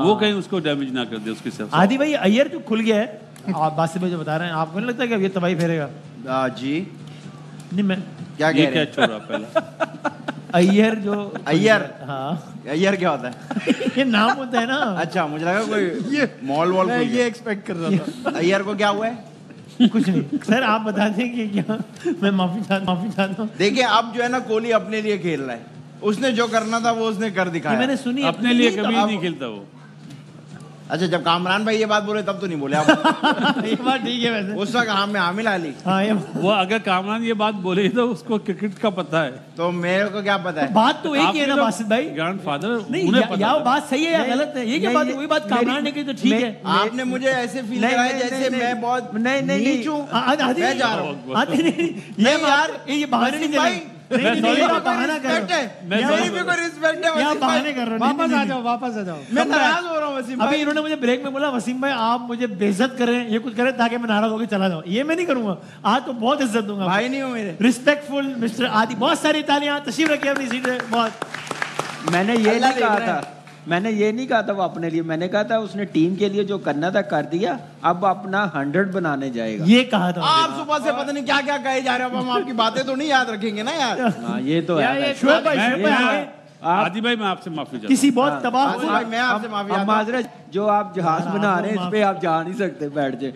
वो कहीं उसको डैमेज ना कर दे उसके साथ। आदि भाई अय्यर जो खुल गया है, आप बासित भाई जो बता रहे हैं, आपको नहीं लगता कि अब ये तबाही फेरेगा? जी नहीं, मैं क्या कह रहे हैं? छोड़ा पहला अय्यर जो अय्यर क्या होता है? ये नाम होता है ना। अच्छा मुझे लगा कोई ये मॉल वॉल, ये एक्सपेक्ट कर रहा था। अय्यर को क्या हुआ है? कुछ नहीं सर, आप बता दें कि क्या। मैं माफी चाहता हूँ। देखिए अब जो है ना, कोहली अपने लिए खेल रहा है, उसने जो करना था वो उसने कर दिखाया। मैंने सुनी अपने लिए कभी नहीं खेलता वो। अच्छा जब कामरान भाई ये बात बोले तब तो नहीं बोले आप। ये बात ठीक है वैसे। उस वक्त में हामिल आली। वो अगर कामरान ये बात बोले तो उसको क्रिकेट का पता है, तो मेरे को क्या पता है? बात तो एक ही है ना बासित भाई, ग्रैंडफादर नहीं, या बात सही है या गलत है, ये क्या बात है? वही बात कामरान ने की तो ठीक है। आपने मुझे ऐसे फील कराया जैसे मैं बहुत नीच हूं। मैं जा रहा हूं। ये यार ये बहाने नहीं भाई, बहाना कर रहे हो। वापस आ जाओ। मैं नाराज हो रहा हूँ वसीम भाई। अभी इन्होंने मुझे ब्रेक में बोला, वसीम भाई आप मुझे बेइज्जत करें, ये कुछ करें ताकि मैं नाराज होकर चला जाऊं। ये मैं नहीं करूंगा, आज तो बहुत इज्जत दूंगा। भाई नहीं हो मेरे। रिस्पेक्टफुल मिस्टर आदि। बहुत सारी तालियां, तशरीफ रखिए अपनी सीट पे। बहुत मैंने ये नहीं कहा था, मैंने ये नहीं कहा था वो अपने लिए, मैंने कहा था उसने टीम के लिए जो करना था कर दिया, अब अपना 100 बनाने जाएगा। ये कहा था। आप सुबह से पता नहीं क्या क्या कहे जा रहे हो, हम आपकी बातें तो नहीं याद रखेंगे ना यार। हाँ ये तो है। शोएब भाई आदि भाई मैं आपसे माफी चाहता हूं। किसी बहुत तबाह भाई मैं आपसे माफी चाहता हूं। माजरत जो आप जहाज बना रहे हैं इस पे आप जा नहीं सकते, बैठ जाए।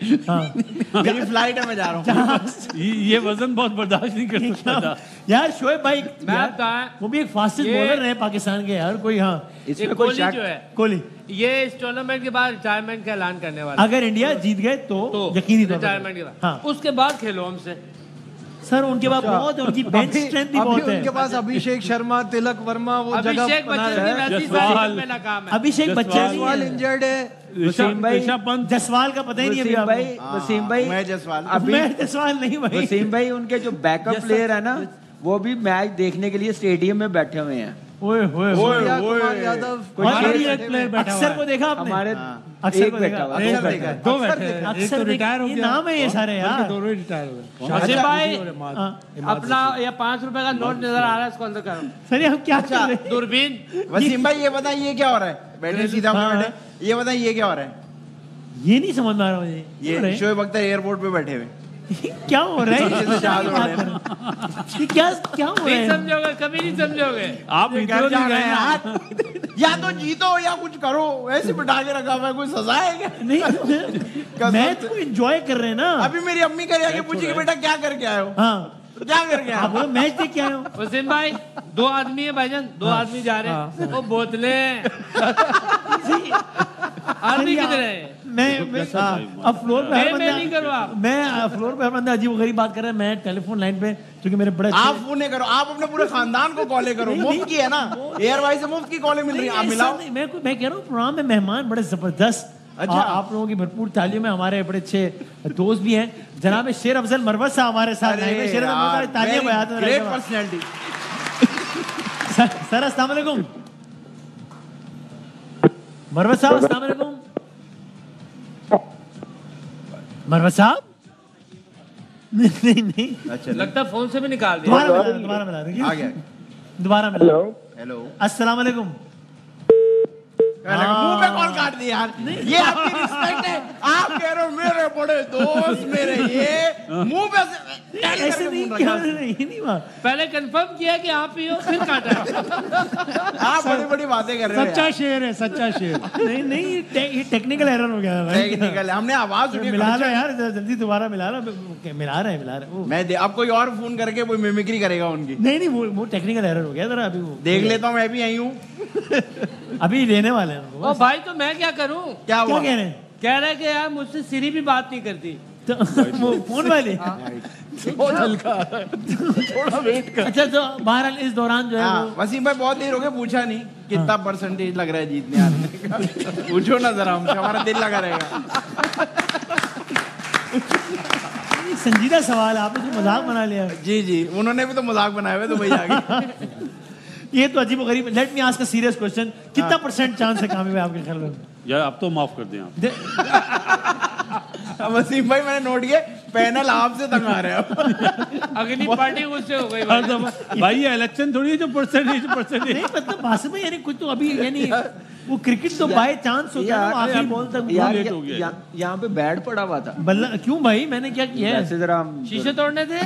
मेरी फ्लाइट है, मैं जा रहा हूँ। ये वजन बहुत बर्दाश्त नहीं कर सकता था यार। शोएब भाई मैं वो भी एक फास्टेस्ट बॉलर रहे पाकिस्तान के यार। कोई हाँ इसमें कोई कोहली जो है, कोहली ये इस टूर्नामेंट के बाद रिटायरमेंट का ऐलान करने वाला अगर इंडिया जीत गए तो यकीनी तौर पर रिटायरमेंट के बाद, हाँ। उसके बाद खेलो हमसे। सर उनके पास बहुत है, उनकी बेंच स्ट्रेंथ भी बहुत है। उनके पास अभिषेक शर्मा, तिलक वर्मा वो जगह अभिषेक बना बच्चन रहे की हैं। वैसी बैटिंग में नाकाम है। अभिषेक बच्चन जसवाल इंजर्ड है। ऋषभ पंत, जसवाल का पता ही नहीं अभी वसीम भाई मैं जसवाल अभी मैं जसवाल नहीं भाई। वसीम भाई उनके जो बैकअप प्लेयर है ना वो भी मैच देखने के लिए स्टेडियम में बैठे हुए हैं। ओए होए सूर्या कुमार यादव और भी एक प्लेयर बैठा हुआ है। अक्सर को देखा आपने? हमारे अक्सर एक को बैठा देखा हुआ अक्सर देखा है। दो बैठे हैं, एक अक्सर तो रिटायर हो ये गया, नाम है ये सारे यार। दोनों ही रिटायर हो गए। वसीम भाई अपना ये 5 रुपए का नोट नजर आ रहा है, इसको अंदर करो। सर हम क्या कर रहे हैं? दूरबीन। वसीम भाई ये बताइए ये क्या हो रहा है? बैठे सीधा बैठे, ये बताइए ये क्या हो रहा है? ये नहीं समझ में आ रहा मुझे। ये शोएब अख्तर एयरपोर्ट पे बैठे हुए। क्या हो रहा है? पीछे से जहाज उड़ रहे ये क्या हो रहा नहीं है? समझोगे, कभी नहीं समझोगे। आप इधर नहीं गए यार, या तो जीतो या कुछ करो, ऐसे बिठा के रखा हुआ है, कोई सजा है क्या? नहीं मैच को एंजॉय कर रहे हैं ना। अभी मेरी अम्मी कह रही है कि पूछी कि बेटा क्या करके आए हो? हाँ क्या करके आए आप हो? बोलो मैच देख के आए हो। वसीम भाई 2 आदमी है भाईजान, 2 आदमी जा रहे हैं। वो बोतलें आदमी किधर है? मैं अब फ्लोर पे हर मैं नहीं करूँ आप। मैं फ्लोर पे हर बंदा अजीब गरीब बात कर रहा है। मैं टेलीफोन लाइन पे क्योंकि मेरे बड़े आप फोन करो, आप अपने पूरे खानदान को कॉलें करो। मुफ्त की है ना, एयरवाइज से मुफ्त की कॉलें मिल रही है, आप मिलाओ। मैं कह रहा हूँ प्रोग्राम में मेहमान बड़े जबरदस्त। अच्छा। आप लोगों की भरपूर तालियों में हमारे बड़े अच्छे दोस्त भी हैं। जनाब शेर अफजल मरवत साहब हमारे साथ हैं। शेर अफजल मरवत तालियां बजाते हैं। Great personality. सर अस्सलाम वालेकुम। मरवत साहब अस्सलाम वालेकुम। मरवत साहब नहीं अच्छा लगता फोन से भी निकाल दिया। दोबारा मिला दो आ गया। दोबारा मिला। हेलो अस्सलाम वालेकुम। मुंह पे कॉल काट दिया यार। ये आपकी रिस्पेक्ट है? आप कह रहे हो मेरे बड़े दोस्त मेरे, ये मुंह पे ऐसे नहीं किया, नहीं हुआ। पहले कंफर्म किया कि आप ही हो, फिर काटा। आप बड़ी बड़ी बातें कर रहे हो। सच्चा शेर है, सच्चा शेर। नहीं ये टेक्निकल एरर हो गया भाई। टेक्निकल हमने आवाज सुनी। मिला लो यार जल्दी, दोबारा मिला लो। मिला रहे हैं। मैं अब कोई और फोन करके कोई मिमिक्री करेगा उनकी। नहीं वो टेक्निकल एरर हो गया जरा। अभी वो देख लेता हूँ, मैं भी आई हूँ। अभी लेने वाले हैं ओ भाई तो मैं क्या करूं? क्या हुआ? कह रहे हैं? कह रहे कि यार मुझसे सिरी भी बात नहीं करती। तो वो फोन वाले बहुत हल्का, थोड़ा वेट कर। अच्छा तो बहरहाल इस दौरान जो है वो वसीम भाई बहुत देर हो गया, पूछा नहीं कितना परसेंटेज लग रहा है जीतने आने का। पूछो ना जरा हमसे, हमारा दिल लगा रहेगा। संजीदा सवाल आपने तो मजाक बना लिया। जी उन्होंने भी तो मजाक बनाया हुआ, तो वही आगे। ये तो अजीब गरीब। Let me ask a serious question. कितना परसेंट चांस है कामयाबी आपके ख्याल में? यार आप तो माफ कर दें आप। वसीम भाई मैंने नोट किया, पैनल आपसे तंग आ रहा है। अगली पार्टी उससे हो गई भाई ये इलेक्शन थोड़ी है जो परसेंटेज नहीं मतलब बासित भाई यानी कुछ तो अभी यानी वो क्रिकेट तो बाय चांस होता है। आखिरी बॉल तक लेट हो गया। यहाँ पे बैट पड़ा हुआ था। बल्ला क्यों भाई? मैंने क्या किया है? ऐसे जरा शीशे तोड़ने थे।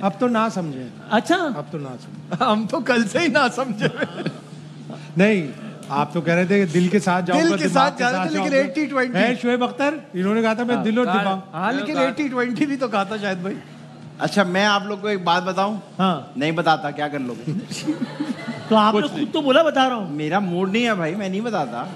अब तो ना समझे। अच्छा अब तो ना समझे। हम तो कल से ही ना समझे। नहीं आप तो कह रहे थे कि दिल के साथ जाओ, दिल के साथ जा रहे थे, लेकिन 80-20 है शोएब अख्तर। इन्होंने कहा था मैं दिल और दिमाग। हाँ लेकिन 80-20 भी तो कहा था शायद भाई। अच्छा मैं आप लोग को एक बात बताऊं? हाँ नहीं बताता, क्या कर लोगे? तो आपने खुद तो बोला बता रहा हूँ। मेरा मूड नहीं है भाई, मैं नहीं बताता।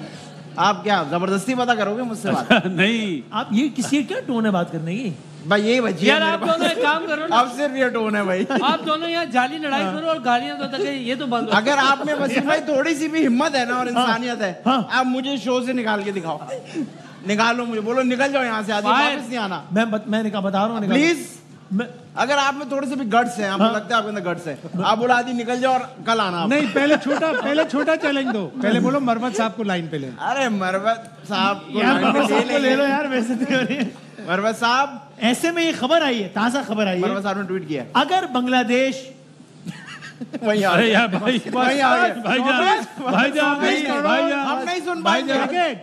आप क्या जबरदस्ती पता करोगे मुझसे बात? नहीं आप ये किसी क्या टोन है बात करने की? भाई यही बची यार आप दोनों एक काम करो ना, अब सिर्फ ये टोन है भाई। आप दोनों यहाँ जाली लड़ाई करो और गालियां दो, तक ये तो बंद हो। अगर आप में वसीम भाई थोड़ी सी भी हिम्मत है ना और इंसानियत है, हाँ। आप मुझे शो से निकाल के दिखाओ। निकालो मुझे, बोलो निकल जाओ यहाँ से, आज वापस नहीं आना। मैं बता रहा हूँ प्लीज। अगर आप में थोड़े से भी गट्स है, आपको लगता है आपके अंदर गट्स है, आप बोला आदि निकल जाओ और कल आना। नहीं पहले छोटा चैलेंज दो। पहले बोलो मरवत साहब को लाइन पे ले। अरे मरवत साहब को ले लो यार, वैसे नहीं हो रही है। मरवत साहब ऐसे में ये खबर आई है, ताजा खबर आई है। मरवत साहब ने ट्वीट किया, अगर बांग्लादेश वहीं आ अरे यार भाई वहीं आ गए भाईजान हम नहीं सुन पाएंगे,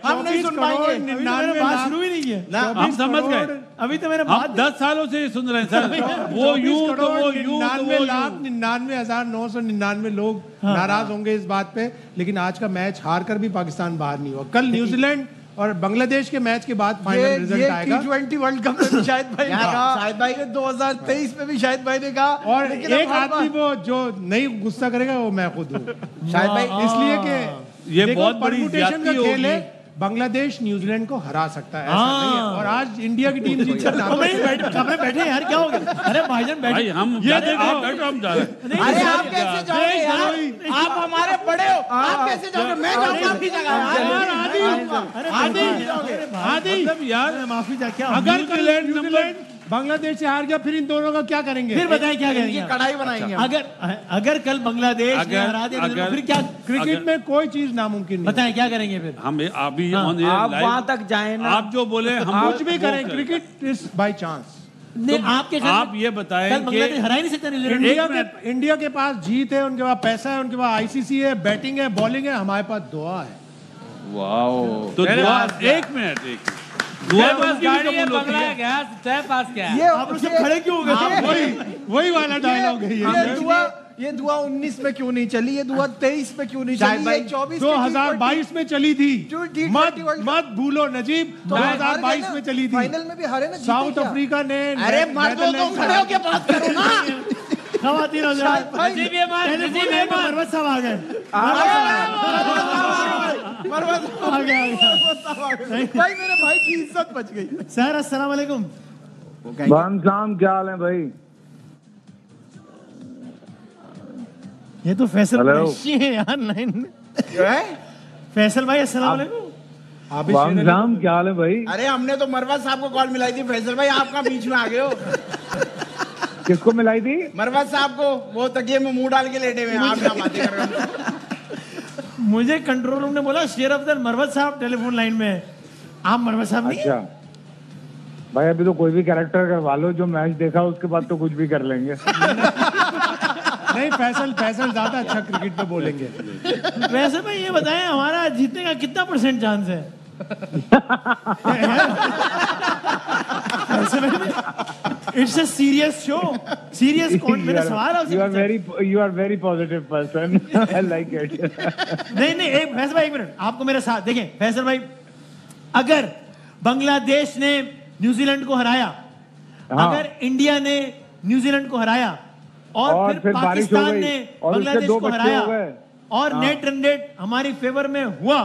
हम नहीं सुन पाएंगे। 99 बात शुरू ही नहीं है ना हम समझ गए। अभी तो मेरे हम 10 सालों से ये सुन रहे हैं सर, वो यूं तो वो यूं तो वो 99,999 लोग नाराज होंगे इस बात पे, लेकिन आज का मैच हार कर भी पाकिस्तान बाहर नहीं हुआ। कल न्यूजीलैंड और बांग्लादेश के मैच के बाद फाइनल रिजल्ट आएगा। T20 वर्ल्ड कप में भी शायद भाई ने कहा, शायद भाई ने 2023 में भी शायद भाई ने कहा, और एक आदमी वो जो नहीं गुस्सा करेगा वो मैं खुद हूँ शायद भाई, इसलिए कि ये देखो, बहुत बड़ी परमुटेशन का ज्यादती खेल है। होगी। बांग्लादेश न्यूजीलैंड को हरा सकता है, ऐसा नहीं है। और आज इंडिया की टीम जीत सकता है। कमरे बैठे यार, क्या हो गया? अरे भाईजान बैठे। भाई हम ये ये देखो, देखो हम जा रहे हैं। अरे आप कैसे जाओगे यार? आप हमारे बड़े हो, आप कैसे जाओगे? मैं जाऊंगा आपकी जगह। आदि मतलब यार माफी जा, क्या अगर न्यूजीलैंड बांग्लादेश से हार गया, फिर इन दोनों का क्या करेंगे? फिर बताएं क्या करेंगे? कढ़ाई बनाएंगे। अगर कल बांग्लादेश ने हरा दिया तो फिर क्या? क्रिकेट में कोई चीज नामुमकिन नहीं। बताएं क्या करेंगे फिर? हम अभी आप वहां तक जाए ना, आप जो बोले हम कुछ भी करें, क्रिकेट इज बाय चांस। नहीं, आपके आप ये बताएं कल कि बांग्लादेश हरा ही नहीं सकता न्यूजीलैंड। इंडिया के पास जीत है, उनके पास पैसा है, उनके पास आईसीसी है, बैटिंग है, बॉलिंग है, हमारे पास दुआ है। तो दुआ, एक मिनट दुआ तो उसकी भी कबूल होती है। गया तेरे पास क्या है? ये आप लोग सब खड़े क्यों हो गए? वही वाला डायलॉग है ये दुआ 19 में क्यों नहीं चली? ये दुआ 23 में क्यों नहीं चली? ये 24 2022 में चली थी। T20 मत भूलो नजीब, 2022 में चली थी। फाइनल में भी हारे ना, साउथ अफ्रीका ने। अरे मर्द हो तो खड़े होके बात करो ना। खवातीन हज़रात, नजीब ये मार, नजीब ये मार। मरवत साहब आ गए। भाई मेरे भाई की इज्जत बच गई। सर अस्सलाम वालेकुम। शाम क्या हाल है भाई? ये तो फैसल हेलो। कुरैशी है यार। लाइन फैसल भाई अस्सलाम वालेकुम। शाम क्या हाल है भाई? अरे हमने तो मरवा साहब को कॉल मिलाई थी, फैसल भाई आपका बीच में आ गए हो। किसको मिलाई थी? मरवा साहब को, वो तकिए में मुंह डाल के लेटे हुए हैं, आप क्या बातें कर रहे हो? मुझे कंट्रोल रूम ने बोला शेर अफजल मरवत साहब टेलीफोन लाइन में। आप मरवत साहब नहीं? अच्छा भाई, अभी तो कोई भी कैरेक्टर करवा लो, जो मैच देखा उसके बाद तो कुछ भी कर लेंगे। नहीं, फैसल ज्यादा अच्छा क्रिकेट पे बोलेंगे। वैसे भाई ये बताएं, हमारा जीतने का कितना % चांस है? It's a serious show, serious count. मेरा सवाल आपसे, you are very positive person, I like it. नहीं एक फैसल भाई, एक मिनट, आपको मेरा साथ देखें। फैसल भाई, अगर बांग्लादेश ने न्यूजीलैंड को हराया, अगर इंडिया ने न्यूजीलैंड को हराया और फिर पाकिस्तान ने बांग्लादेश को हराया और नेट रन रेट हमारी फेवर में हुआ,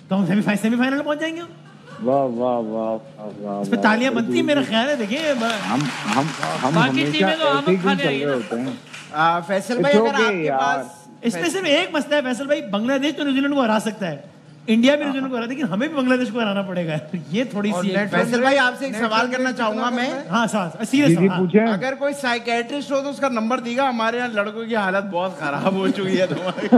तो हम सेमीफाइनल में पहुंच जाएंगे। वाह वाह वाह वाह, इस पे तालियां बनती है मेरा ख्याल है। देखिए हम बाकी टीमें तो हम खाने आई होते हैं। फैसल भाई, अगर आपके पास इसमें सिर्फ एक मसला है फैसल भाई, बांग्लादेश तो न्यूजीलैंड को हरा सकता है, इंडिया भी न्यूजीलैंड को हरा, लेकिन हमें भी बांग्लादेश को हराना पड़ेगा। ये थोड़ी सी है। फैसल भाई आपसे एक सवाल करना चाहूंगा मैं। हाँ सीरियस पूछे। अगर कोई साइकेट्रिस्ट हो तो उसका नंबर देगा, हमारे यहाँ लड़कों की हालत बहुत खराब हो चुकी है तुम्हारी।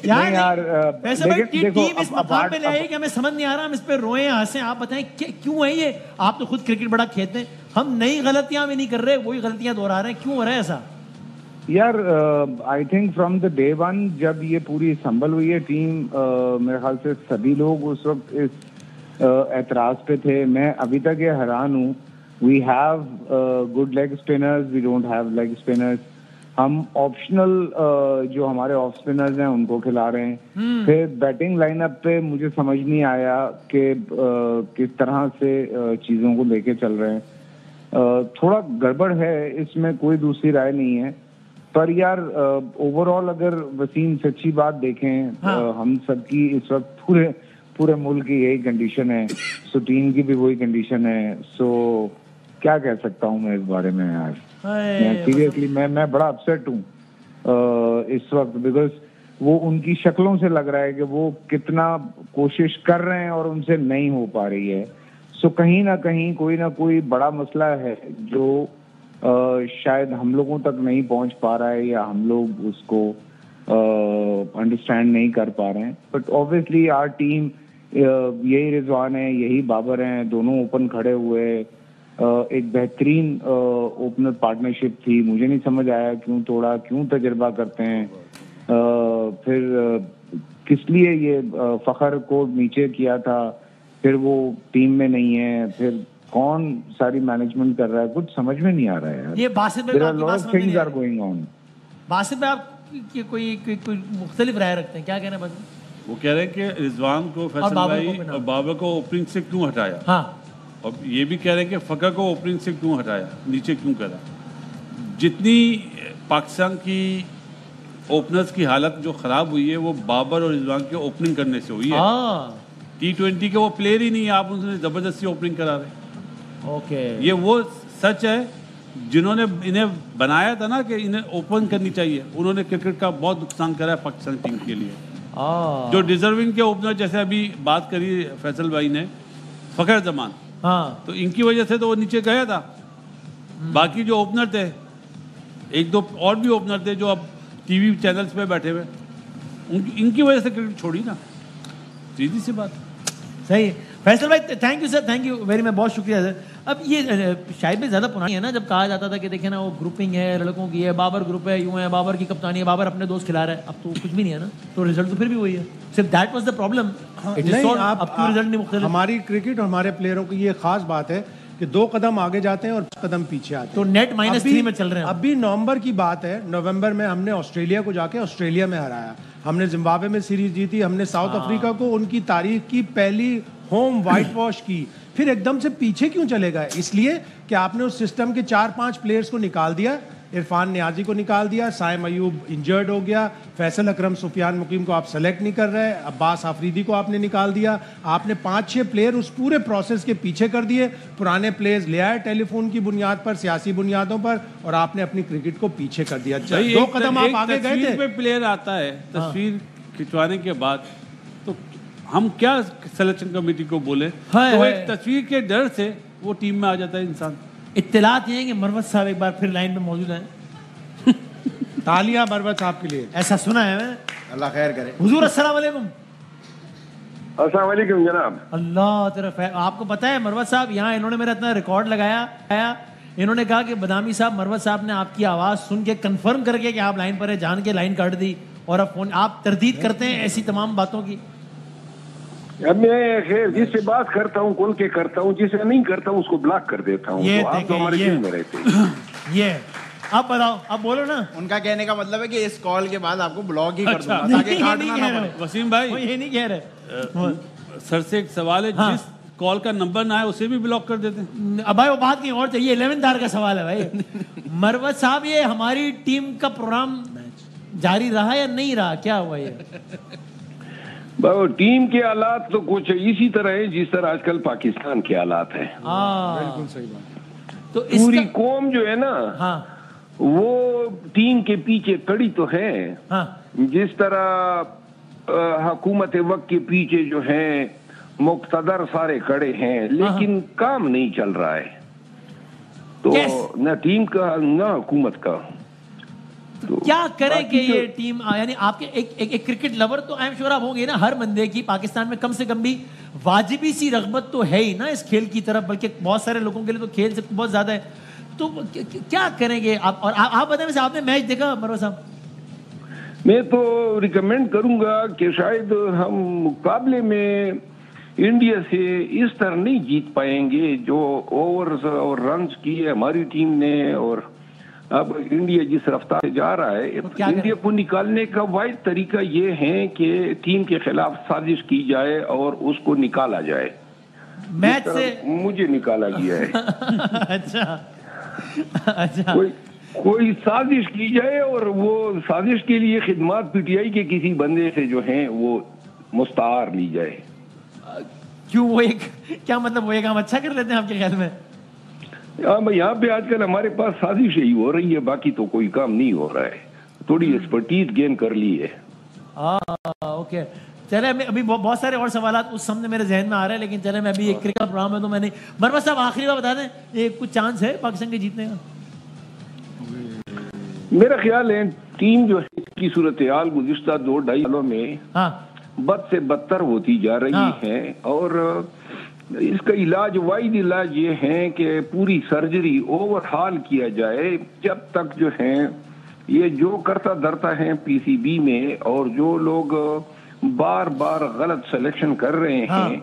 यार वैसे भाई टीम इस मकाम पे ले आई कि हमें समझ नहीं आ रहा, हम इस पे रोए हंसे। आप बताएं क्यों है ये? आप तो खुद क्रिकेट बड़ा खेलते हैं, हम नई गलतियां भी नहीं कर रहे, वही गलतियां दोहरा रहे हैं, क्यों हो रहा है ऐसा? यार I think from the day one जब ये पूरी संभल हुई है टीम, मेरे ख्याल से सभी लोग उस वक्त इस एतराज पे थे। मैं अभी तक ये हैरान हूँ। We have good leg spinners, we don't have leg spinners. हम ऑप्शनल जो हमारे ऑफ स्पिनर्स हैं उनको खिला रहे हैं। फिर बैटिंग लाइनअप पे मुझे समझ नहीं आया कि किस तरह से चीज़ों को लेके चल रहे हैं। थोड़ा गड़बड़ है, इसमें कोई दूसरी राय नहीं है। पर यार ओवरऑल अगर वसीम सच्ची बात देखें, हम सबकी इस वक्त पूरे मुल्क की यही कंडीशन है, सो टीम की भी वही कंडीशन है। सो क्या कह सकता हूँ मैं इस बारे में यार? सीरियसली मैं बड़ा अपसेट हूँ इस वक्त, बिकॉज वो उनकी शक्लों से लग रहा है कि वो कितना कोशिश कर रहे हैं और उनसे नहीं हो पा रही है। सो कहीं ना कहीं कोई ना कोई बड़ा मसला है जो शायद हम लोगों तक नहीं पहुंच पा रहा है, या हम लोग उसको अंडरस्टैंड नहीं कर पा रहे हैं। बट ऑब्वियसली आवर टीम, यही रिजवान है, यही बाबर हैं, दोनों ओपन खड़े हुए, एक बेहतरीन ओपनर पार्टनरशिप थी। मुझे नहीं समझ आया क्यों तोड़ा, क्यों तजर्बा करते हैं, फिर किस लिए ये फखर को नीचे किया था, फिर वो टीम में नहीं है, फिर कौन सारी मैनेजमेंट कर रहा है, कुछ समझ में नहीं आ रहा है यार। ये बासित भाई things are going on. Basit भाई आप कोई मुख्तलिफ राय रखते हैं, क्या कहना है? वो कह रहे हैं कि रिजवान को, फैसल भाई और बाबर को ओपनिंग से क्यों हटाया। हाँ। और ये भी कह रहे हैं कि फकर को ओपनिंग से क्यों हटाया, नीचे क्यों करा। जितनी पाकिस्तान की ओपनर्स की हालत जो खराब हुई है वो बाबर और रिजवान के ओपनिंग करने से हुई है। T20 के वो प्लेयर ही नहीं है, आप उनसे जबरदस्ती ओपनिंग करा रहे। ओके, ये वो सच है जिन्होंने इन्हें बनाया था ना कि इन्हें ओपन करनी चाहिए, उन्होंने क्रिकेट का बहुत नुकसान करा है पाकिस्तान टीम के लिए। जो डिजर्विंग के ओपनर, जैसे अभी बात करी फैसल भाई ने, फखर जमान, हाँ, तो इनकी वजह से तो वो नीचे गया था। बाकी जो ओपनर थे, एक दो और भी ओपनर थे जो अब टीवी चैनल्स पे बैठे हुए, इनकी वजह से क्रिकेट छोड़ी ना, सीधी सी बात। सही। फैसल भाई thank you sir, thank you very much, बहुत शुक्रिया सर। अब ये शायद भी ज़्यादा पुरानी है ना, जब कहा जाता था कि देखे ना वो ग्रुपिंग है लड़कों की है, बाबर ग्रुप है, यूं है, बाबर की कप्तानी है, बाबर अपने दोस्त खिला रहा है। अब तो कुछ भी नहीं है ना, तो रिजल्ट तो फिर भी वही है। सिर्फ दैट वाज द प्रॉब्लम। हमारी क्रिकेट और हमारे प्लेयरों की ये खास बात है कि 2 कदम आगे जाते हैं और 5 कदम पीछे आते हैं। तो नेट -3 में चल रहे हैं। अभी नवंबर की बात है, नवंबर में हमने ऑस्ट्रेलिया को जाके ऑस्ट्रेलिया में हराया, हमने जिम्बाब्वे में सीरीज जीती, हमने साउथ अफ्रीका को उनकी तारीख की पहली होम व्हाइट वॉश की। फिर एकदम से पीछे क्यों चले गए? इसलिए कि आपने उस सिस्टम के 4-5 प्लेयर्स को निकाल दिया। इरफान नियाजी को निकाल दिया, साइम अयूब इंजर्ड हो गया, फैसल अकरम, सुफियान मुकीम को आप सेलेक्ट नहीं कर रहे, अब्बास आफरीदी को आपने निकाल दिया। आपने 5-6 प्लेयर उस पूरे प्रोसेस के पीछे कर दिए, पुराने प्लेयर्स ले आए टेलीफोन की बुनियाद पर, सियासी बुनियादों पर, और आपने अपनी क्रिकेट को पीछे कर दिया। 2 कदम आप आगे गए थे। प्लेयर आता है तस्वीर खिंचवाने के बाद, तो हम क्या सिलेक्शन कमेटी को बोले? तो एक तस्वीर के डर से वो टीम में आ जाता है इंसान। इत्तलात ये है कि मरवत साहब एक बार फिर लाइन में मौजूद हैं। तालियां मरवत साहब के लिए, ऐसा सुना है मैंने। अल्लाह खैर करे। हुजूर अस्सलाम वालेकुम। अस्सलाम वालेकुम जनाब। अल्लाह तरफ है। आपको पता है मरवत साहब, यहाँ इन्होंने मेरा इतना रिकॉर्ड लगाया, इन्होंने कहा कि बदामी साहब, मरवत साहब ने आपकी आवाज़ सुन के कंफर्म करके कि आप लाइन पर है, जान के लाइन काट दी, और अब फोन आप तरदीद करते हैं ऐसी तमाम बातों की। अब मैं खैर जिससे बात करता हूँ खुल के करता हूँ, जिसे नहीं करता हूँ उसको ब्लॉक कर देता हूँ। तो आप तो हमारे टीम में रहते हैं। ये आप बताओ, आप बोलो ना। उनका कहने का मतलब है कि इस कॉल के बाद आपको ब्लॉक ही कर दूंगा ताकि काटना ना पड़े। वसीम भाई ये नहीं कह रहे। सर से एक सवाल है, जिस कॉल का नंबर ना है उसे भी ब्लॉक कर देते हैं। अब भाई वो बात कहीं और चाहिए, 11th आवर का सवाल है भाई। मरवत साहब, ये हमारी टीम का प्रोग्राम जारी रहा या नहीं रहा, क्या हुआ ये? टीम के हालात तो कुछ इसी तरह है जिस तरह आजकल पाकिस्तान के हालात हैं। बिल्कुल सही बात। तो पूरी कौम जो है ना, वो टीम के पीछे कड़ी तो है। जिस तरह हुकूमत वक्त के पीछे जो है मुक्तदर सारे खड़े हैं, लेकिन काम नहीं चल रहा है। तो न टीम का न हुकूमत का। तो क्या करें कि ये टीम, यानी आपके एक क्रिकेट लवर तो आई एम श्योर आप होंगे ना, हर बंदे की पाकिस्तान में कम से कम भी वाजिबी सी रगबत तो है ही ना इस खेल की तरफ, बल्कि बहुत सारे लोगों के लिए तो खेल से बहुत ज्यादा है। तो क्या करेंगे आप? और आप बताएं, वैसे आपने मैच देखा मरवा साहब? मैं तो रिकमेंड करूंगा कि शायद हम मुकाबले में इंडिया से इस तरह नहीं जीत पाएंगे जो ओवर्स और रन्स किए हमारी टीम ने। और अब इंडिया जिस रफ्तार से जा रहा है, तो इंडिया को निकालने का वाहिद तरीका ये है कि टीम के खिलाफ साजिश की जाए और उसको निकाला जाए। मैच से मुझे निकाला गया है। अच्छा। कोई साजिश की जाए और वो साजिश के लिए खिदमत पीटीआई के किसी बंदे से जो है वो मुस्तार ली जाए। क्यों? वो एक क्या मतलब, वो एक काम अच्छा कर लेते हैं आपके ख्याल में? यहाँ पे आजकल हमारे पास साजिश ही हो रही है, बाकी तो कोई काम नहीं हो रहा है। थोड़ी एक्सपर्टीज गेन कर ली है। ओके, चले अभी बहुत सारे और सवाल उस सामने मेरे जहन में आ रहे हैं, लेकिन चले मैं अभी एक क्रिकेट प्रोग्राम है तो मैंने मरवा साहब आखिरी बार बता दें, ये कुछ चांस है पाकिस्तान के जीतने का? मेरा ख्याल है टीम जो है इसकी सूरत हाल गुज़िश्ता 2-2.5 सालों में बद से बदतर होती जा रही है। और इसका इलाज, वाइड इलाज ये है कि पूरी सर्जरी ओवरहाल किया जाए। जब तक जो है ये जो करता धरता है पीसीबी में, और जो लोग बार बार गलत सिलेक्शन कर रहे हैं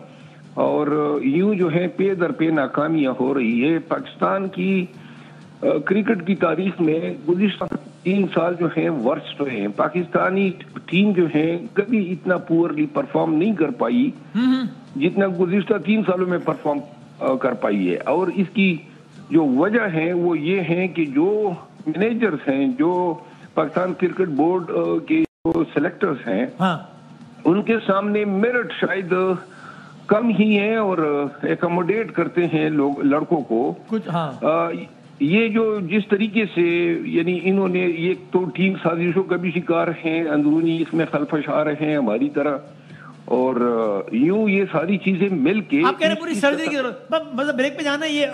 और यूं जो है पे दर पे नाकामियां हो रही है। पाकिस्तान की क्रिकेट की तारीख में गुज़िश्ता 3 साल जो है वर्स्ट रहे हैं। पाकिस्तानी टीम जो है कभी इतना पुअरली परफॉर्म नहीं कर पाई जितना गुज़िश्ता 3 सालों में परफॉर्म कर पाई है। और इसकी जो वजह है वो ये है कि जो मैनेजर्स हैं, जो पाकिस्तान क्रिकेट बोर्ड के जो सिलेक्टर्स हैं, उनके सामने मेरिट शायद कम ही है और एकोमोडेट करते हैं लोग लड़कों को कुछ। ये जो जिस तरीके से यानी इन्होंने ये तो टीम साजिशों का भी शिकार हैं, अंदरूनी इसमें खलफश आ रहे हैं हमारी तरह, और यूं ये सारी चीजें मिलके आप कह रहे हैं पूरी सर्जरी की जरूरत। मतलब ब्रेक पे जाना है। ये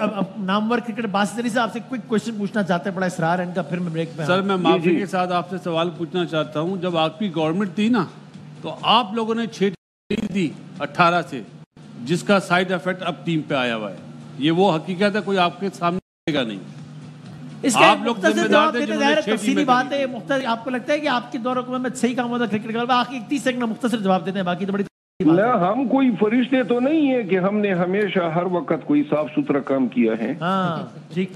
नामवर क्रिकेटर बासित से आपसे क्विक क्वेश्चन पूछना चाहते हैं, बड़ा इसरार है इनका, फिर मैं ब्रेक पे। सर मैं माफी के साथ आपसे सवाल पूछना चाहता हूं, जब आपकी गवर्नमेंट थी ना तो आप लोगों ने 6 दी 18 से, जिसका साइड इफेक्ट अब टीम पे आया हुआ है। ये वो हकीकत है, कोई आपके सामने नहीं। इसके आप लोग जिम्मेदार थे, तफसीली बात है। मुख्तसर आपको लगता है कि आपके दौर हुकूमत में सही काम होता क्रिकेट का? आखिर 30 सेकंड में मुख्तसर जवाब देते हैं, बाकी तो बड़ी ना, हम कोई फरिश्ते तो नहीं है कि हमने हमेशा हर वक्त कोई साफ सुथरा काम किया है। ठीक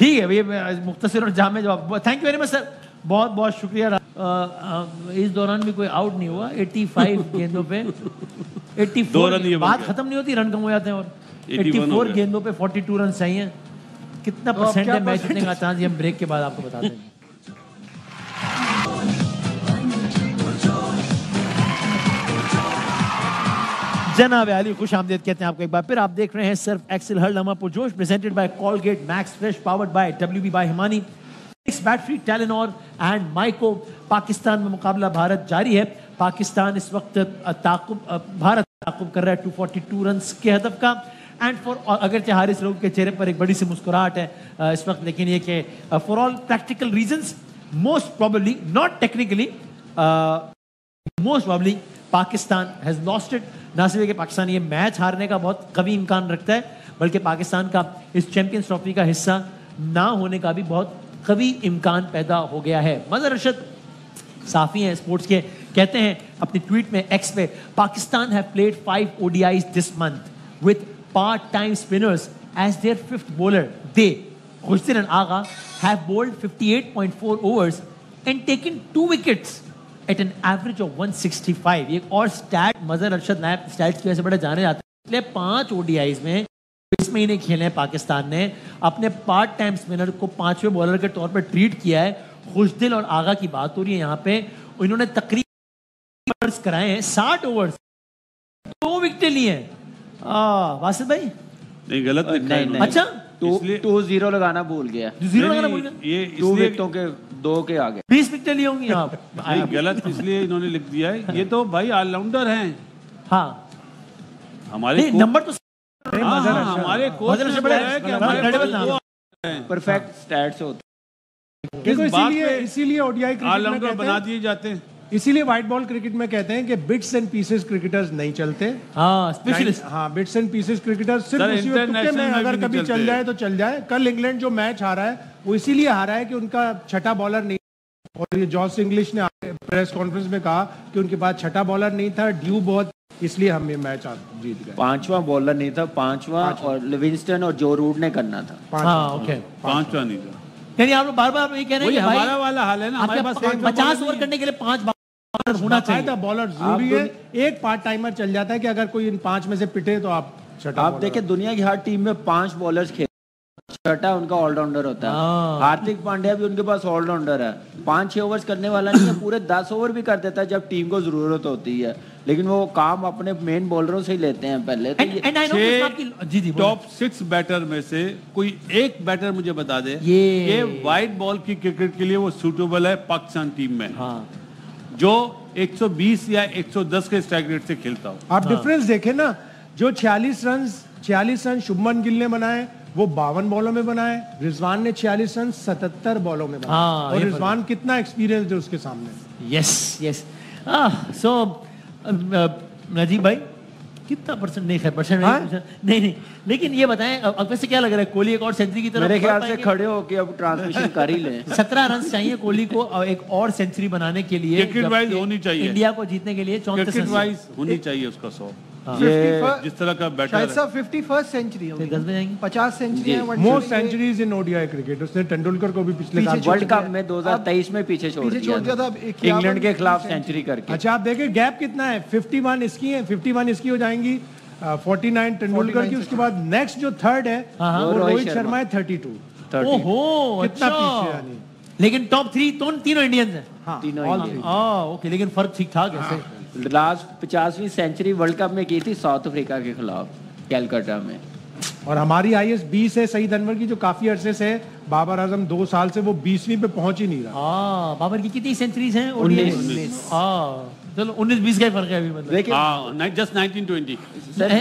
है भैया, मुख्तसर और जामे जवाब। Thank you very much sir, बहुत बहुत शुक्रिया। इस दौरान भी कोई आउट नहीं हुआ 85 गेंदों पे। 84 बात खत्म नहीं होती, रन कम हो जाते हैं। और 84 गेंदों पे 42 रन चाहिए। कितना परसेंट है मैच जीतने का चांस, हम ब्रेक के बाद आपको बता देंगे। जनाब अली खुश आमदेद कहते हैं आपको एक बार फिर। आप देख रहे हैं सर्फ एक्सेल हर लम्हा पुरजोश, presented by Colgate Max Fresh, powered by WB by Himani, Phoenix battery, Telenor and माइको। पाकिस्तान में मुकाबला भारत जारी है। पाकिस्तान इस वक्त भारत ताकुब कर रहा है 242 रन के हदफ का। एंड फॉर, अगरचे हारिस रऊफ के चेहरे पर एक बड़ी सी मुस्कुराहट है इस वक्त, लेकिन ये कि for all practical reasons, most probably not technically, most probably Pakistan has lost it. ना सिर्फ कि पाकिस्तान ये मैच हारने का बहुत कभी इम्कान रखता है, बल्कि पाकिस्तान का इस चैंपियंस ट्रॉफी का हिस्सा ना होने का भी बहुत कभी इम्कान पैदा हो गया है। मजहर अरशद साफी हैं स्पोर्ट्स के, कहते हैं अपनी ट्वीट में एक्स पे, Pakistan have played 5 ODIs this month with part-time spinners as their 5th bowler. They, Khurshid Agha, have bowled 58.4 overs and taken 2 wickets at an average of 165. ये और स्टैट मजहर अरशद नायब स्टैट्स की वजह से बड़े जाने जाते हैं। इसलिए 5 ODIs में इस महीने खेले हैं पाकिस्तान ने, अपने पार्ट टाइम स्पिनर को 5वें बॉलर के तौर पर ट्रीट किया है। खुशदिल और आगा की बात हो रही है यहाँ पे, इन्होंने तकरीबन ओवर्स कराए हैं, 60 ओवर्स, 2 विकेट लिए हैं। वासिद भाई नहीं, गलत नहीं। अच्छा 2-0 लगाना भूल गया, 0 लगाना भूल गया। ये 2 विकेटों के 2 के आगे 20 विकेट लिए होंगी आप। गलत इसलिए इन्होंने लिख दिया है, ये तो भाई ऑलराउंडर हैं। हाँ हमारे नंबर तो हमारे कोच ने बोला है कि हमारे परफेक्ट स्टैट्स होते हैं, इसीलिए ओडीआई ऑलराउंडर बना दिए जाते हैं। इसीलिए व्हाइट बॉल क्रिकेट में कहते हैं कि बिट्स एंड पीसेस क्रिकेटर्स नहीं चलते। Specialist. Bits and pieces cricketers सिर्फ उसी तुक्के में अगर कभी चल जाए तो चल जाए। कल इंग्लैंड जो मैच हारा है वो इसीलिए हारा है कि उनका छठा बॉलर नहीं, और ये जॉस इंग्लिश ने प्रेस कॉन्फ्रेंस में कहा कि उनके पास छठा बॉलर नहीं था, ड्यू बहुत, इसलिए हम ये मैच जीत गए। 5वां बॉलर नहीं था, 5वां और लिविंगस्टन और जो रूट ने करना था। 5वां नहीं था। यानी आप लोग बार-बार ये कह रहे हैं कि हमारा वाला हाल है ना, हमारे पास 50 ओवर करने के लिए 5 बॉलर होना चाहिए। बॉलर जरूरी है, एक पार्ट टाइमर चल जाता है कि अगर कोई इन 5 में से पिटे तो आप छठा। आप देखें दुनिया की हर टीम में 5 बॉलर्स खेल, छठा उनका ऑलराउंडर होता है। हार्दिक पांड्या भी उनके पास ऑलराउंडर है, 5-6 ओवर्स करने वाला नहीं है, पूरे 10 ओवर भी कर देता है जब टीम को जरूरत होती है, लेकिन वो काम अपने मेन बॉलरों से ही लेते हैं पहले। तो टॉप 6 बैटर में से कोई एक बैटर मुझे बता दे ये वाइट बॉल की क्रिकेट के लिए वो सूटेबल है पाकिस्तान टीम में, जो 120 या 110 के स्ट्राइक रेट से खेलता हो। आप डिफरेंस देखें ना, जो 46 रन शुभमन गिल ने बनाए वो 52 बॉलों में बनाए, रिजवान ने 46 रन 77 बॉलों में बनाए। और रिजवान कितना एक्सपीरियंस है उसके सामने। यस सो नजीब भाई कितना परसेंट नहीं है, परसेंट नहीं, लेकिन ये बताएं अब वैसे क्या लग रहा है, कोहली एक और सेंचुरी की तरफ मेरे ख्याल से खड़े होके अब ट्रांसमिशन कर ही लें। 17 रन चाहिए कोहली को एक और सेंचुरी बनाने के लिए, क्रिकेट वाइज होनी चाहिए, इंडिया को जीतने के लिए 34 क्रिकेट वाइज होनी चाहिए उसका 100। ये जिस तरह का बैटर शायद साहब 51st सेंचुरी होगी, 50 सेंचुरी है, most centuries in ODI cricket. उसने तेंदुलकर को भी पिछले साल वर्ल्ड कप में 2023 में पीछे छोड़ दिया था इंग्लैंड के खिलाफ सेंचुरी करके। अच्छा आप देखिए गैप कितना है, 51 इसकी है, 51 इसकी हो जाएंगी, 49 तेंदुलकर की, उसके बाद नेक्स्ट जो थर्ड है वो रोहित शर्मा है 32। ओहो कितना पीछे यानी, लेकिन टॉप 3 तीनों इंडियंस हैं। तीनों ओके, लेकिन फर्क ठीक ठाक है। लास्ट 50वीं सेंचुरी वर्ल्ड कप में की थी साउथ अफ्रीका के खिलाफ कैलकाटा में। और हमारी आईएस 20 है सईद अनवर की, जो काफी अरसे से, बाबर आजम 2 साल से वो 20वीं पे पहुंच ही नहीं रहा। बाबर की कितनी सेंचुरीज हैं? 19। चलो 19-20 का ही फर्क है अभी, मतलब लेकिन जस्ट 19-20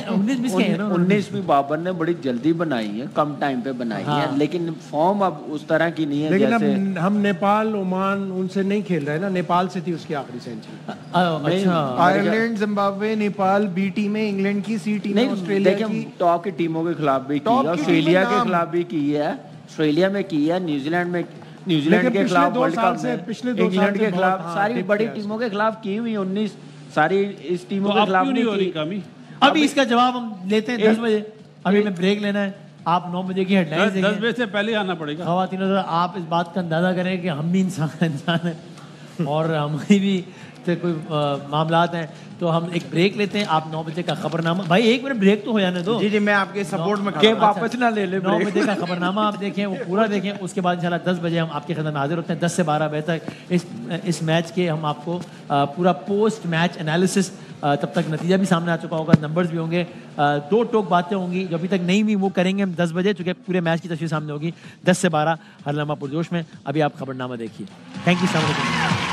19-20 का है ना। 19 भी बाबर ने बड़ी जल्दी बनाई है, कम टाइम पे बनाई है, लेकिन फॉर्म अब उस तरह की नहीं है। लेकिन जैसे अब हम नेपाल, ओमान उनसे नहीं खेल रहे ना, नेपाल से थी उसकी आखिरी सेंचुरी। अच्छा, Ireland, Zimbabwe, Nepal B team में, इंग्लैंड की सी टीम में, ऑस्ट्रेलिया की टॉप की टीमों के खिलाफ भी की है, ऑस्ट्रेलिया के खिलाफ भी की है, ऑस्ट्रेलिया में की है, न्यूजीलैंड में, न्यूजीलैंड के खिलाफ वर्ल्ड कप में, इंग्लैंड के खिलाफ, सारी बड़ी टीमों के खिलाफ की हुई 19 सारी इस टीमों के खिलाफ नहीं की कमी। अभी इसका जवाब हम लेते हैं 10 बजे। अभी मैं ब्रेक लेना है, आप 9 बजे की हेडलाइंस देखें। 10 बजे से पहले आना पड़ेगा। ख़वातीन आप इस बात का अंदाजा करें कि हम भी इंसान हैं और हमारी भी तो कोई मामलात हैं, तो हम एक ब्रेक लेते हैं। आप 9 बजे का खबरनामा, भाई 1 मिनट ब्रेक तो हो जाने दो। जी मैं आपके सपोर्ट में के वापस ना ले ले। 9 बजे का खबरनामा आप देखें, वो पूरा देखें, उसके बाद इंशाल्लाह 10 बजे हम आपके खिदमत में हाजिर होते हैं। 10 से 12 बजे तक इस मैच के हम आपको पूरा पोस्ट मैच एनालिसिस, तब तक नतीजा भी सामने आ चुका होगा, नंबर्स भी होंगे, 2 टोक बातें होंगी जो अभी तक नहीं हुई, वो करेंगे हम 10 बजे, चूँकि पूरे मैच की तस्वीर सामने होगी 10 से 12 हर लम्हा पुरजोश में। अभी आप खबरनामा देखिए। Thank you so much.